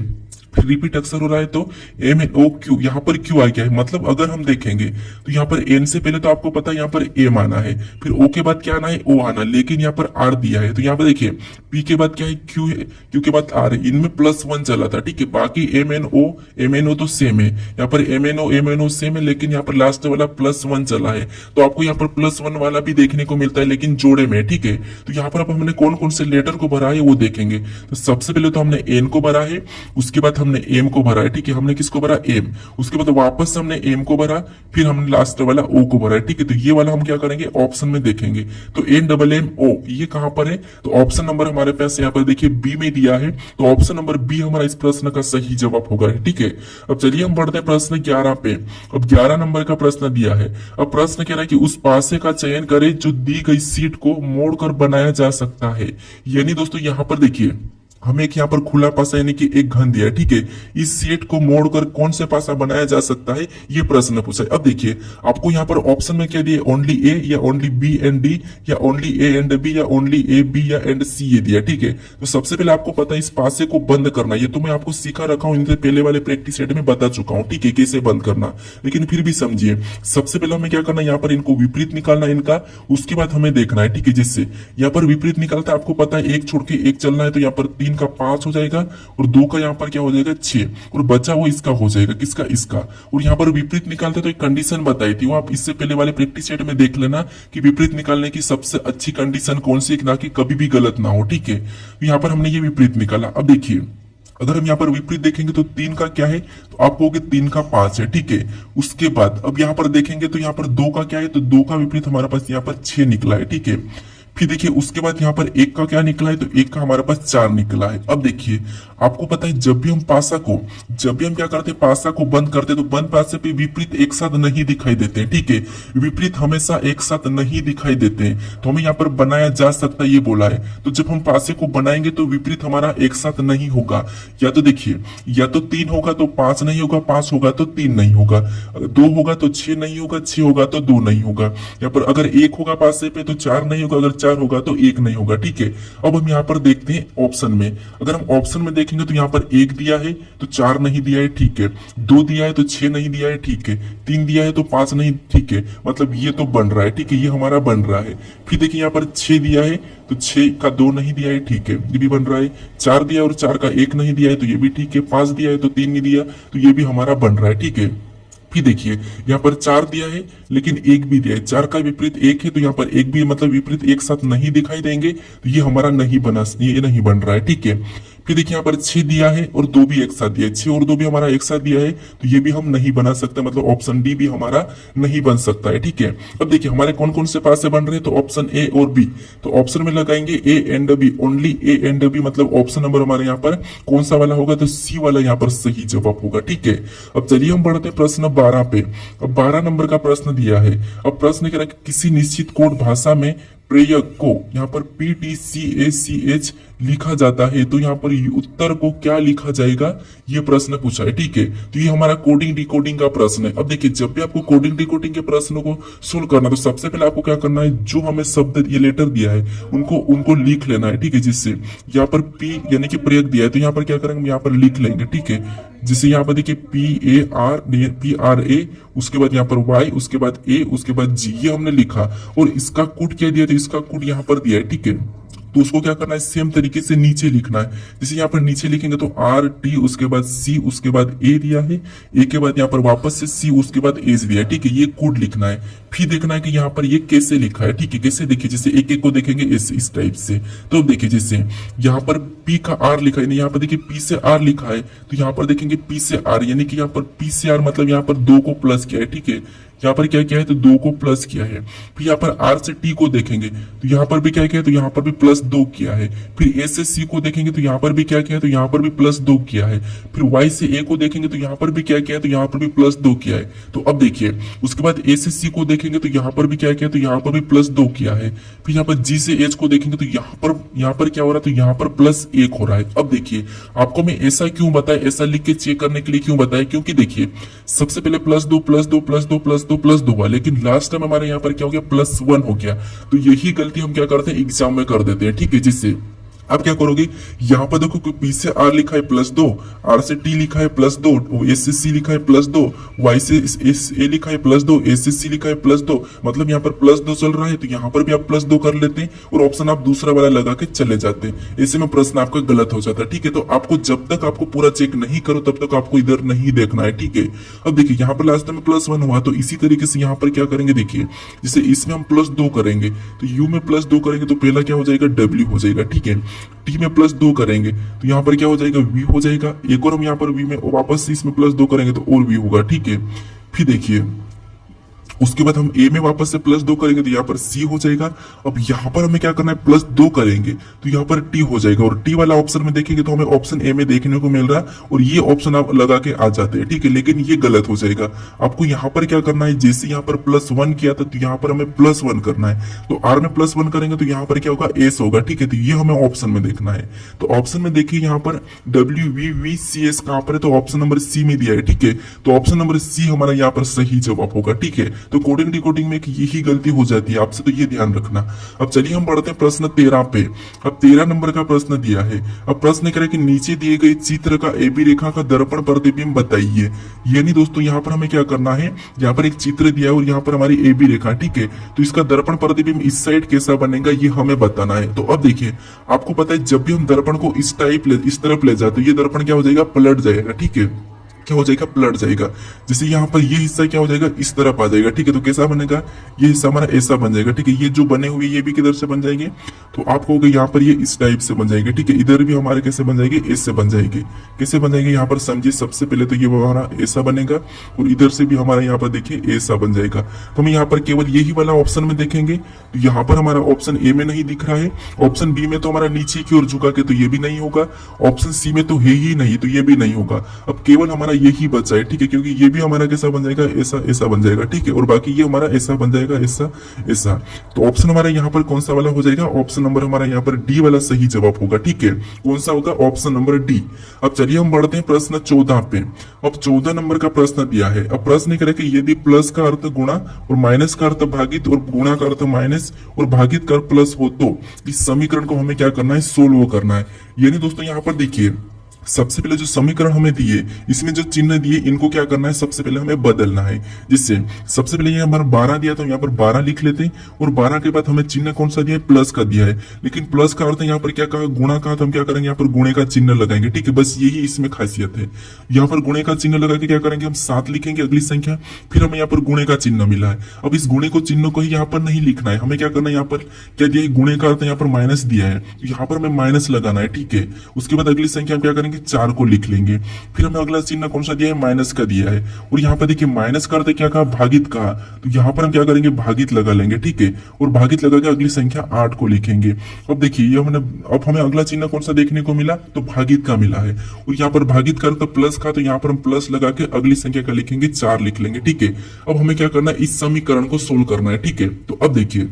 Speaker 1: फिर रिपीट अक्सर हो रहा है तो एम एन ओ क्यू, यहाँ पर क्यू आ गया है। मतलब अगर हम देखेंगे तो यहाँ पर एन से पहले तो आपको पता है यहाँ पर एम आना है, फिर ओ के बाद क्या आना है, ओ आना, लेकिन यहाँ पर आर दिया है। तो यहाँ पर देखिए पी के बाद क्या है, क्यू है, क्यू के बाद आर है, इनमें +1 चला था, ठीक है। बाकी एम एन ओ तो सेम है, यहाँ पर एम एन ओ सेम है, लेकिन यहाँ पर लास्ट वाला +1 चला है। तो आपको यहाँ पर +1 वाला भी देखने को मिलता है, लेकिन जोड़े में, ठीक है। तो यहाँ पर अब हमने कौन कौन से लेटर को भरा है वो देखेंगे। तो सबसे पहले तो हमने एन को भरा है, उसके बाद हमने एम को भरा है, ठीक है। हमने किसको भरा, एम, उसके बाद वापस हमने एम को भरा, फिर हमने लास्ट वाला ओ को भरा है, ठीक है। तो ये वाला हम क्या करेंगे, ऑप्शन में देखेंगे। तो एन डबल एम ओ ये कहां पर है, तो ऑप्शन नंबर हमारे पास यहाँ पर देखिए बी में दिया है, तो ऑप्शन नंबर बी हमारा इस प्रश्न का सही जवाब होगा, ठीक है। अब चलिए हम बढ़ते हैं प्रश्न 11 पे। अब 11 नंबर का प्रश्न दिया है। अब प्रश्न कह रहा है कि उस पासे का चयन करें जो दी गई सीट को मोड़कर बनाया जा सकता है। यानी दोस्तों यहाँ पर देखिए हमें एक यहाँ पर खुला पासा यानी कि एक घन दिया है, ठीक है। इस सेट को मोड़कर कौन से पासा बनाया जा सकता है, ये प्रश्न पूछा है। अब देखिए आपको यहाँ पर ऑप्शन में क्या दिया, ओनली ए या ओनली बी एंड डी या ओनली ए एंड बी या ओनली ए बी या एंड सी ये दिया, ठीक है। तो सबसे पहले आपको पता है इस पासे को बंद करना, ये तो मैं आपको सिखा रखा हूं, इनसे पहले वाले प्रैक्टिस सेट में बता चुका हूँ, ठीक है, कैसे बंद करना। लेकिन फिर भी समझिए, सबसे पहले हमें क्या करना है, यहाँ पर इनको विपरीत निकालना है इनका, उसके बाद हमें देखना है, ठीक है। जिससे यहाँ पर विपरीत निकालता है, आपको पता है एक छोड़ के एक चलना है, तो यहाँ पर 3 का 5 हो जाएगा और 2 का यहाँ पर क्या हो जाएगा 6 और बचा वो इसका हो जाएगा, किसका, इसका। और यहाँ पर विपरीत निकालते तो एक कंडीशन बताई थी, वो आप इससे पहले वाले प्रैक्टिस सेट में देख लेना कि विपरीत निकालने की सबसे अच्छी कंडीशन कौन सी, ना कि कभी भी गलत ना हो, ठीक है। तो यहाँ पर हमने ये विपरीत निकाला। अब देखिए अगर हम यहाँ पर विपरीत देखेंगे तो 3 का क्या है, तो आप कहोगे 3 का 5 है, ठीक है। उसके बाद अब यहाँ पर देखेंगे तो यहाँ पर 2 का क्या है, तो 2 का विपरीत हमारे पास यहाँ पर 6 निकला है, ठीक है। फिर देखिए उसके बाद यहाँ पर 1 का क्या निकला है, तो 1 का हमारे पास 4 निकला है। अब देखिए आपको पता है जब भी हम क्या करते हैं, पासा को बंद करते हैं तो बंद पासे पे विपरीत एक साथ नहीं दिखाई देते हैं, ठीक है। विपरीत हमेशा एक साथ नहीं दिखाई देते हैं, तो हमें यहाँ पर बनाया जा सकता है ये बोला है। तो जब हम पासे को बनाएंगे तो विपरीत हमारा एक साथ नहीं होगा। या तो देखिए या तो 3 होगा तो 5 नहीं होगा, 5 होगा तो 3 नहीं होगा, 2 होगा तो 6 नहीं होगा, 6 होगा तो 2 नहीं होगा। यहाँ पर अगर 1 होगा पासे पे तो 4 नहीं होगा, अगर 4 होगा तो 1 नहीं होगा, ठीक है। अब हम यहाँ पर देखते हैं ऑप्शन में। अगर हम ऑप्शन में देखेंगे तो यहाँ पर 1 दिया है तो 4 नहीं दिया है, ठीक है। 2 दिया है तो 6 नहीं दिया है, ठीक है। 3 दिया है तो 5 नहीं, ठीक है। मतलब ये तो बन रहा है, ठीक है, ये हमारा बन रहा है। फिर देखिए यहाँ पर 6 दिया है तो 6 का 2 नहीं दिया है, ठीक है, ये भी बन रहा है। 4 दिया और 4 का 1 नहीं दिया है, तो ये भी ठीक है। 5 दिया है तो 3 नहीं दिया, तो ये भी हमारा बन रहा है, ठीक है। फिर देखिए यहाँ पर 4 दिया है लेकिन 1 भी दिया है, 4 का विपरीत 1 है तो यहाँ पर 1 भी, मतलब विपरीत एक साथ नहीं दिखाई देंगे, तो ये हमारा नहीं बना, ये नहीं बन रहा है, ठीक है। फिर देखिए यहाँ पर 6 दिया है और 2 भी एक साथ दिया है, 6 और 2 भी हमारा एक साथ दिया है, तो ये भी हम नहीं बना सकते, मतलब ऑप्शन डी भी हमारा नहीं बन सकता है, ठीक है। अब देखिए हमारे कौन कौन से पासे बन रहे हैं, तो ऑप्शन ए और बी। तो ऑप्शन में लगाएंगे A and B, only A and B, मतलब ऑप्शन नंबर हमारे यहाँ पर कौन सा वाला होगा, तो सी वाला यहाँ पर सही जवाब होगा, ठीक है। अब चलिए हम बढ़ते हैं प्रश्न 12 पे। अब 12 नंबर का प्रश्न दिया है। अब प्रश्न कह रहा है कि किसी निश्चित कोड भाषा में प्रयोग को यहाँ पर PTCACH लिखा जाता है, तो यहाँ पर उत्तर को क्या लिखा जाएगा, ये प्रश्न पूछा है, ठीक है। तो ये हमारा कोडिंग डिकोडिंग का प्रश्न है। अब देखिए जब भी आपको कोडिंग डिकोडिंग के प्रश्नों को सोल्व करना, तो सबसे पहले आपको क्या करना है, जो हमें शब्द ये लेटर दिया है उनको लिख लेना है, ठीक है। जिससे यहाँ पर P यानी कि प्रयोग दिया है, तो यहाँ पर क्या करेंगे, यहाँ पर लिख लेंगे, ठीक है। जिसे यहाँ पर देखिए PARA, उसके बाद यहाँ पर Y, उसके बाद A, उसके बाद G, ये हमने लिखा। और इसका कोड क्या दिया, तो इसका कोड यहाँ पर दिया है, ठीक है। तो उसको क्या करना है, सेम तरीके से नीचे लिखना है। जैसे यहाँ पर नीचे लिखेंगे तो आर टी, उसके बाद सी, उसके बाद ए दिया है, ए के बाद यहाँ पर वापस से सी, उसके बाद एज दिया है, ठीक है। ये कोड लिखना है, फिर देखना है कि यहाँ पर ये कैसे लिखा है, ठीक है। कैसे देखिए, जैसे एक एक को देखेंगे इस टाइप से। तो देखिए जैसे यहाँ पर पी का आर लिखा है, यहाँ पर देखिए पी से आर लिखा है, तो यहाँ पर देखेंगे पी से आर, यानी कि यहाँ पर पी से आर मतलब यहाँ पर 2 को प्लस किया है, ठीक है। यहाँ पर क्या किया है, तो 2 को प्लस किया है। फिर यहाँ पर आर से टी को देखेंगे तो यहाँ पर भी क्या किया है, तो यहाँ पर भी प्लस 2 किया है। फिर ए से सी को देखेंगे तो यहाँ पर भी क्या किया है, तो यहाँ पर भी प्लस 2 किया है। फिर वाई से ए को देखेंगे तो यहाँ पर भी क्या किया है, तो यहाँ पर भी प्लस 2 किया है। तो अब देखिए उसके बाद ए से सी को देखेंगे तो यहाँ पर भी क्या किया है, तो यहाँ पर भी प्लस 2 किया है। फिर यहाँ पर जी से एच को देखेंगे तो यहाँ पर क्या हो रहा है, तो यहाँ पर प्लस 1 हो रहा है। अब देखिए आपको मैं ऐसा क्यों बताया, ऐसा लिख के चेक करने के लिए क्यों बताया, क्योंकि देखिए सबसे पहले plus 2 plus 2 plus 2 plus 2 plus 2 हुआ, लेकिन लास्ट टाइम हमारे यहाँ पर क्या हो गया, प्लस 1 हो गया। तो यही गलती हम क्या करते हैं, एग्जाम में कर देते हैं, ठीक है। जिससे अब क्या करोगे, यहाँ पर देखो पी से आर लिखा है प्लस 2, आर से टी लिखा है प्लस 2, एस से सी लिखा है प्लस 2, वाई से एस ए लिखा है प्लस 2, एस से सी लिखा है प्लस 2, मतलब यहाँ पर प्लस 2 चल रहा है, तो यहाँ पर भी आप प्लस 2 कर लेते हैं और ऑप्शन आप दूसरा वाला लगा के चले जाते हैं। ऐसे में प्रश्न आपका गलत हो जाता है, ठीक है। तो आपको जब तक आपको पूरा चेक नहीं करो तब तक आपको इधर नहीं देखना है, ठीक है। अब देखिए यहाँ पर लास्ट में प्लस 1 हुआ, तो इसी तरीके से यहाँ पर क्या करेंगे, देखिए जैसे इसमें हम प्लस 2 करेंगे तो यू में प्लस 2 करेंगे तो पहला क्या हो जाएगा, डब्ल्यू हो जाएगा, ठीक है। टी में प्लस 2 करेंगे तो यहाँ पर क्या हो जाएगा, वी हो जाएगा। एक और हम यहाँ पर वी में वापस से इसमें प्लस 2 करेंगे तो और वी होगा, ठीक है। फिर देखिए उसके बाद हम ए में वापस से प्लस 2 करेंगे तो यहाँ पर सी हो जाएगा। अब यहाँ पर हमें क्या करना है, प्लस 2 करेंगे तो यहाँ पर टी हो जाएगा, और टी वाला ऑप्शन में देखेंगे तो हमें ऑप्शन ए में देखने को मिल रहा है और ये ऑप्शन आप लगा के आ जाते हैं, ठीक है। लेकिन ये गलत हो जाएगा। आपको यहाँ पर क्या करना है, जैसे यहाँ पर प्लस 1 किया था तो यहाँ पर हमें प्लस 1 करना है, तो आर में प्लस 1 करेंगे तो यहाँ पर क्या होगा, एस होगा, ठीक है। तो ये हमें ऑप्शन में देखना है। तो ऑप्शन में देखिए यहाँ पर W V V C S कहां पर है, तो ऑप्शन नंबर सी में दिया है, ठीक है। तो ऑप्शन नंबर सी हमारा यहाँ पर सही जवाब होगा, ठीक है। तो कोडिंग डिकोडिंग में यही गलती हो जाती है आपसे, तो ये ध्यान रखना। अब चलिए हम बढ़ते हैं प्रश्न 13 पे। अब 13 नंबर का प्रश्न दिया है। अब प्रश्न कह रहा है कि नीचे दिए गए चित्र का एबी रेखा का दर्पण प्रतिबिंब बताइए। यानी दोस्तों यहाँ पर हमें क्या करना है, यहाँ पर एक चित्र दिया है और यहाँ पर हमारी एबी रेखा, ठीक है। तो इसका दर्पण प्रतिबिंब इस साइड कैसा बनेगा ये हमें बताना है। तो अब देखिए आपको पता है जब भी हम दर्पण को इस तरफ ले जाते तो ये दर्पण क्या हो जाएगा, पलट जाएगा, ठीक है। क्या हो जाएगा, पलट जाएगा। जैसे यहाँ पर ये हिस्सा क्या हो जाएगा, इस तरफ आ जाएगा, ठीक है। तो कैसा बनेगा, ये हिस्सा हमारा ऐसा बन जाएगा, ठीक है। ये जो बने हुए ये भी किधर से बन जाएंगे, तो आपको होगा यहाँ पर ये इस टाइप से बन जाएंगे, ठीक है। इधर भी हमारे कैसे बन जाएंगे, ऐसे बन जाएंगे। कैसे बन जाएंगे यहाँ पर समझिए, सबसे पहले तो ये हमारा ऐसा बनेगा और इधर से भी हमारा यहाँ पर देखिए ऐसा बन जाएगा। तो हम यहाँ पर केवल यही वाला ऑप्शन में देखेंगे, तो यहाँ पर हमारा ऑप्शन ए में नहीं दिख रहा है, ऑप्शन बी में तो हमारा नीचे की ओर झुका के तो ये भी नहीं होगा, ऑप्शन सी में तो है ही नहीं तो ये भी नहीं होगा। अब केवल हमारा यही बचा है, ठीक है, क्योंकि ये भी हमारा कैसा बन जाएगा, ऐसा ऐसा बन जाएगा, ठीक है। और बाकी ये हमारा ऐसा बन जाएगा, ऐसा ऐसा। तो ऑप्शन हमारा यहाँ पर कौन सा वाला हो जाएगा, ऑप्शन नंबर हमारा यहाँ पर डी वाला सही जवाब होगा, ठीक है। कौन सा होगा, ऑप्शन नंबर डी। अब चलिए हम बढ़ते हैं प्रश्न 14 पे। अब 14 नंबर का प्रश्न दिया है। अब प्रश्न कह रहा है कि यदि प्लस का अर्थ गुणा और माइनस का अर्थ भागित और गुणा का अर्थ माइनस और भागित कर प्लस हो तो इस समीकरण को हमें क्या करना है, सोल्व करना है। यानी दोस्तों यहाँ पर देखिए सबसे पहले जो समीकरण हमें दिए, इसमें जो चिन्ह दिए इनको क्या करना है, सबसे पहले हमें बदलना है। जिससे सबसे पहले ये हमारा 12 दिया तो यहाँ पर 12 लिख लेते हैं, और 12 के बाद हमें चिन्ह कौन सा दिया है, प्लस का दिया है। लेकिन प्लस का अर्थ यहाँ पर क्या कहा, गुणा का, तो हम क्या करेंगे, यहाँ पर गुणे का चिन्ह लगाएंगे, ठीक है। बस यही इसमें खासियत है। यहाँ पर गुणे का चिन्ह लगा के क्या करेंगे, हम 7 लिखेंगे अगली संख्या, फिर हमें यहाँ पर गुणे का चिन्ह मिला है। अब इस गुणे को चिन्ह को ही यहाँ पर नहीं लिखना है, हमें क्या करना है, यहाँ पर क्या दिया है, गुणे का अर्थ यहाँ पर माइनस दिया है, यहाँ पर हमें माइनस लगाना है, ठीक है। उसके बाद अगली संख्या हम क्या करेंगे, 4 को लिख लेंगे। फिर हमें अगला चिन्ह कौन सा दिया है, माइनस का दिया है, और यहाँ पर देखिए माइनस का अर्थ क्या कहा, भागित का, तो यहाँ पर हम क्या करेंगे, भागित लगा लेंगे, ठीक है। और भागित लगा के अगली संख्या 8 को लिखेंगे। अब देखिए ये हमने, अब हमें अगला चिन्ह कौन सा देखने को मिला, तो भागित का मिला है, और यहाँ पर भागित का अर्थ प्लस का, तो यहाँ पर हम प्लस लगा के अगली संख्या का लिखेंगे, 4 लिख लेंगे, ठीक है। अब हमें क्या करना है, इस समीकरण को सोल्व करना है, ठीक है। तो अब देखिए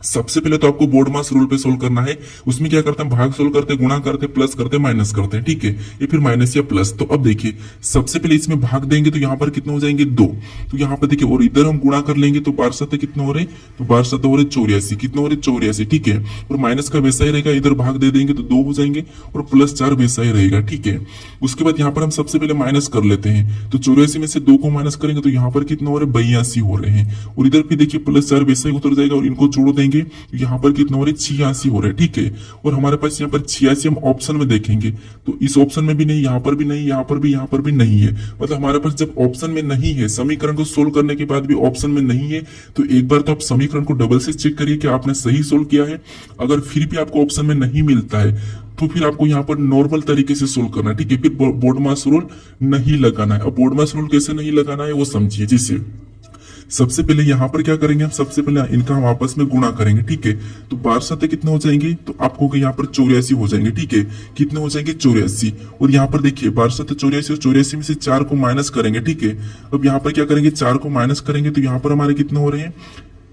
Speaker 1: सबसे पहले तो आपको बोर्ड मास रूल पे सोल्व करना है। उसमें क्या करते हैं, भाग सोल्व करते, गुणा करते, प्लस करते, माइनस करते हैं, ठीक है। ये फिर माइनस या प्लस। तो अब देखिए सबसे पहले इसमें भाग देंगे तो यहाँ पर कितने हो जाएंगे, 2। तो यहाँ पर देखिए, और इधर हम गुणा कर लेंगे तो 12 7 कितने हो रहे, तो 12 7 हो रहे 84, कितने हो रहे 84, ठीक है। और माइनस का वैसा ही रहेगा, इधर भाग दे देंगे तो 2 हो जाएंगे, और प्लस 4 वैसा ही रहेगा, ठीक है। उसके बाद यहाँ पर हम सबसे पहले माइनस कर लेते हैं, तो 84 में से 2 को माइनस करेंगे तो यहाँ पर कितने हो रहे, 82 हो रहे हैं। और इधर भी देखिए प्लस 4 वैसा ही उतर जाएगा, और इनको जोड़ देंगे तो यहाँ पर कितना हो रहा है 86 हो रहा है, ठीक है। और हमारे पास यहाँ पर 86 हम ऑप्शन में देखेंगे तो इस ऑप्शन में भी नहीं, यहाँ पर भी नहीं, यहाँ पर भी, यहाँ पर भी नहीं है। मतलब हमारे पास जब ऑप्शन में नहीं है, समीकरण को सोल्व करने के बाद भी ऑप्शन में नहीं है, तो एक बार तो आप समीकरण को डबल से चेक करिए कि आपने सही सोल्व किया है। अगर फिर भी आपको ऑप्शन में नहीं मिलता है तो फिर आपको यहाँ पर नॉर्मल तरीके से सोल्व करना है, ठीक है। फिर बोर्ड मास रूल नहीं लगाना है। अब बोर्ड मास रूल कैसे नहीं लगाना है वो समझिए। जैसे सबसे पहले यहाँ पर क्या करेंगे हम, सबसे पहले इनका हम आपस में गुणा करेंगे, ठीक है। तो 12 कितने हो जाएंगे, तो आपको यहाँ पर 84 हो जाएंगे, ठीक है। कितने हो जाएंगे 84। और यहाँ पर देखिए 12 84 और 84 में से 4 को माइनस करेंगे, ठीक है। अब यहाँ पर क्या करेंगे, 4 को माइनस करेंगे तो यहाँ पर हमारे कितने हो रहे हैं,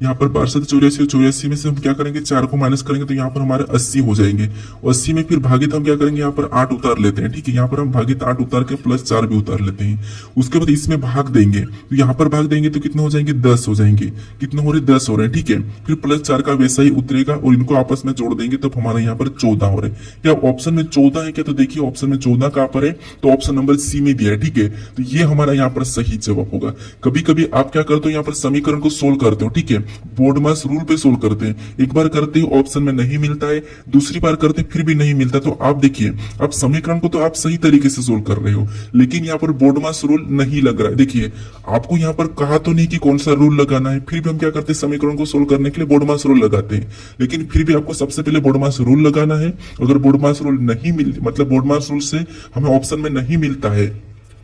Speaker 1: यहाँ पर 12 84 और 84 में से हम क्या करेंगे 4 को माइनस करेंगे तो यहाँ पर हमारे 80 हो जाएंगे। और 80 में फिर भागित हम क्या करेंगे, यहाँ पर 8 उतार लेते हैं, ठीक है। यहाँ पर हम भागित 8 उतार के प्लस 4 भी उतार लेते हैं। उसके बाद इसमें भाग देंगे तो यहाँ पर भाग देंगे तो कितने हो जाएंगे 10 हो जाएंगे। कितने हो रहे 10 हो रहे हैं, ठीक है। फिर प्लस 4 का वैसा ही उतरेगा और इनको आपस में जोड़ देंगे तो हमारे यहाँ पर 14 हो रहे हैं। क्या ऑप्शन में 14 है क्या, तो देखिए ऑप्शन में 14 कहाँ पर है, तो ऑप्शन नंबर सी में दिया है, ठीक है। तो ये हमारा यहाँ पर सही जवाब होगा। कभी कभी आप क्या करते हो, यहाँ पर समीकरण को सोल्व करते हो, ठीक है। बोर्ड मास रूल पे सोल्व करते हैं। एक बार करते हो ऑप्शन में नहीं मिलता है, दूसरी बार करते फिर भी नहीं मिलता, तो आप देखिए आप समीकरण को तो आप सही तरीके से सोल्व कर रहे हो, लेकिन यहाँ पर बोर्ड मास रूल नहीं लग रहा है। देखिए आपको यहाँ पर कहा तो नहीं कि कौन सा रूल लगाना है, फिर भी हम क्या करते हैं समीकरण को सोल्व करने के लिए बोर्ड मास रूल लगाते हैं। लेकिन फिर भी आपको सबसे पहले बोर्ड मास रूल लगाना है। अगर बोर्ड मास रूल नहीं मिल मतलब बोर्ड मास रूल से हमें ऑप्शन में नहीं मिलता है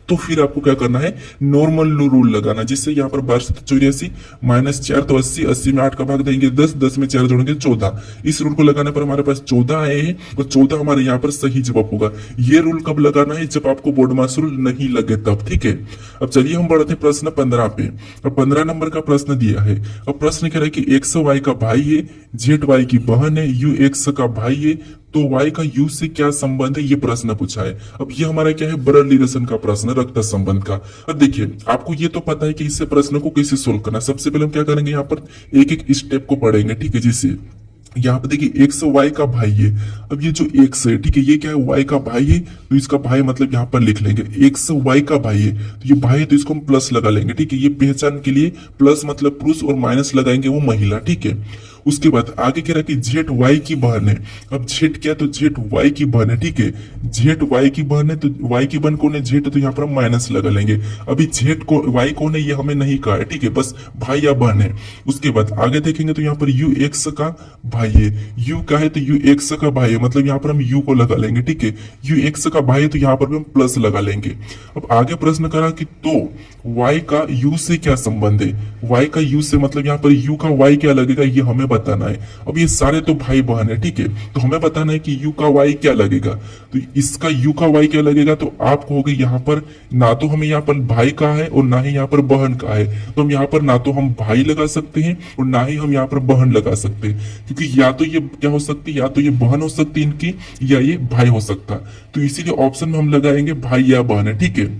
Speaker 1: तो फिर आपको क्या करना है, नॉर्मल रूल लगाना। जिससे यहाँ पर 12 माइनस 4 तो 80, 80 में 8 का भाग देंगे 10, 10 में 4 जोड़ेंगे 14। इस रूल को लगाने पर हमारे पास 14 आए हैं और 14 हमारे यहाँ पर सही जवाब होगा। ये रूल कब लगाना है, जब आपको बोर्ड मास रूल नहीं लगे तब, ठीक है। अब चलिए हम बढ़ते प्रश्न 15 पे। अब 15 नंबर का प्रश्न दिया है। अब प्रश्न कह रहा है कि एक्स वाई का भाई है, जेड वाई की बहन है, यू एक्स का भाई है, तो y का u से क्या संबंध है, ये प्रश्न पूछा है। अब ये हमारा क्या है, ब्लड रिलेशन का प्रश्न, रक्त संबंध का। अब देखिए आपको ये तो पता है कि इससे प्रश्न को कैसे सोल्व करना है। सबसे पहले हम क्या करेंगे, यहाँ पर एक एक स्टेप को पढ़ेंगे, ठीक है। जैसे यहाँ पे देखिए एक्स वाई का भाई है। अब ये जो एक्स है, ठीक है, ये क्या है वाई का भाई है, तो इसका भाई मतलब यहाँ पर लिख लेंगे एक्स वाई का भाई है, तो ये भाई है तो इसको हम प्लस लगा लेंगे, ठीक है। ये पहचान के लिए प्लस मतलब पुरुष और माइनस लगाएंगे वो महिला, ठीक है। उसके बाद आगे कह रहा है कि जेड वाई की बहन है। अब जेड क्या, तो जेड वाई की बहन है, ठीक है। जेड वाई की बहन है तो वाई की बहन कौन है, जेड, तो यहाँ पर हम माइनस लगा लेंगे। अभी जेड को वाई कौन है ये हमें नहीं कहा है, ठीक है, बस भाई या बहन है। उसके बाद आगे देखेंगे तो यहाँ पर यू एक्स का भाई है। यू का है तो यू एक्स का भाई है, मतलब यहाँ पर हम यू को लगा लेंगे, ठीक है। यू एक्स का भाई है तो यहाँ पर भी हम प्लस लगा लेंगे। अब आगे प्रश्न करा कि तो y का u से क्या संबंध है। y का u से मतलब यहाँ पर u का y क्या लगेगा ये हमें बताना है। अब ये सारे तो भाई बहन है, ठीक है, तो हमें बताना है कि u का y क्या लगेगा। तो इसका u का y क्या लगेगा, तो आप कहोगे यहाँ पर ना तो हमें यहाँ पर भाई का है और ना ही यहाँ पर बहन का है, तो हम यहाँ पर ना तो हम भाई लगा सकते हैं और ना ही हम यहाँ पर बहन लगा सकते हैं, क्योंकि या तो ये क्या हो सकती है, या तो ये बहन हो सकती है इनकी, या ये भाई हो सकता है। तो इसीलिए ऑप्शन में हम लगाएंगे भाई या बहन है, ठीक है,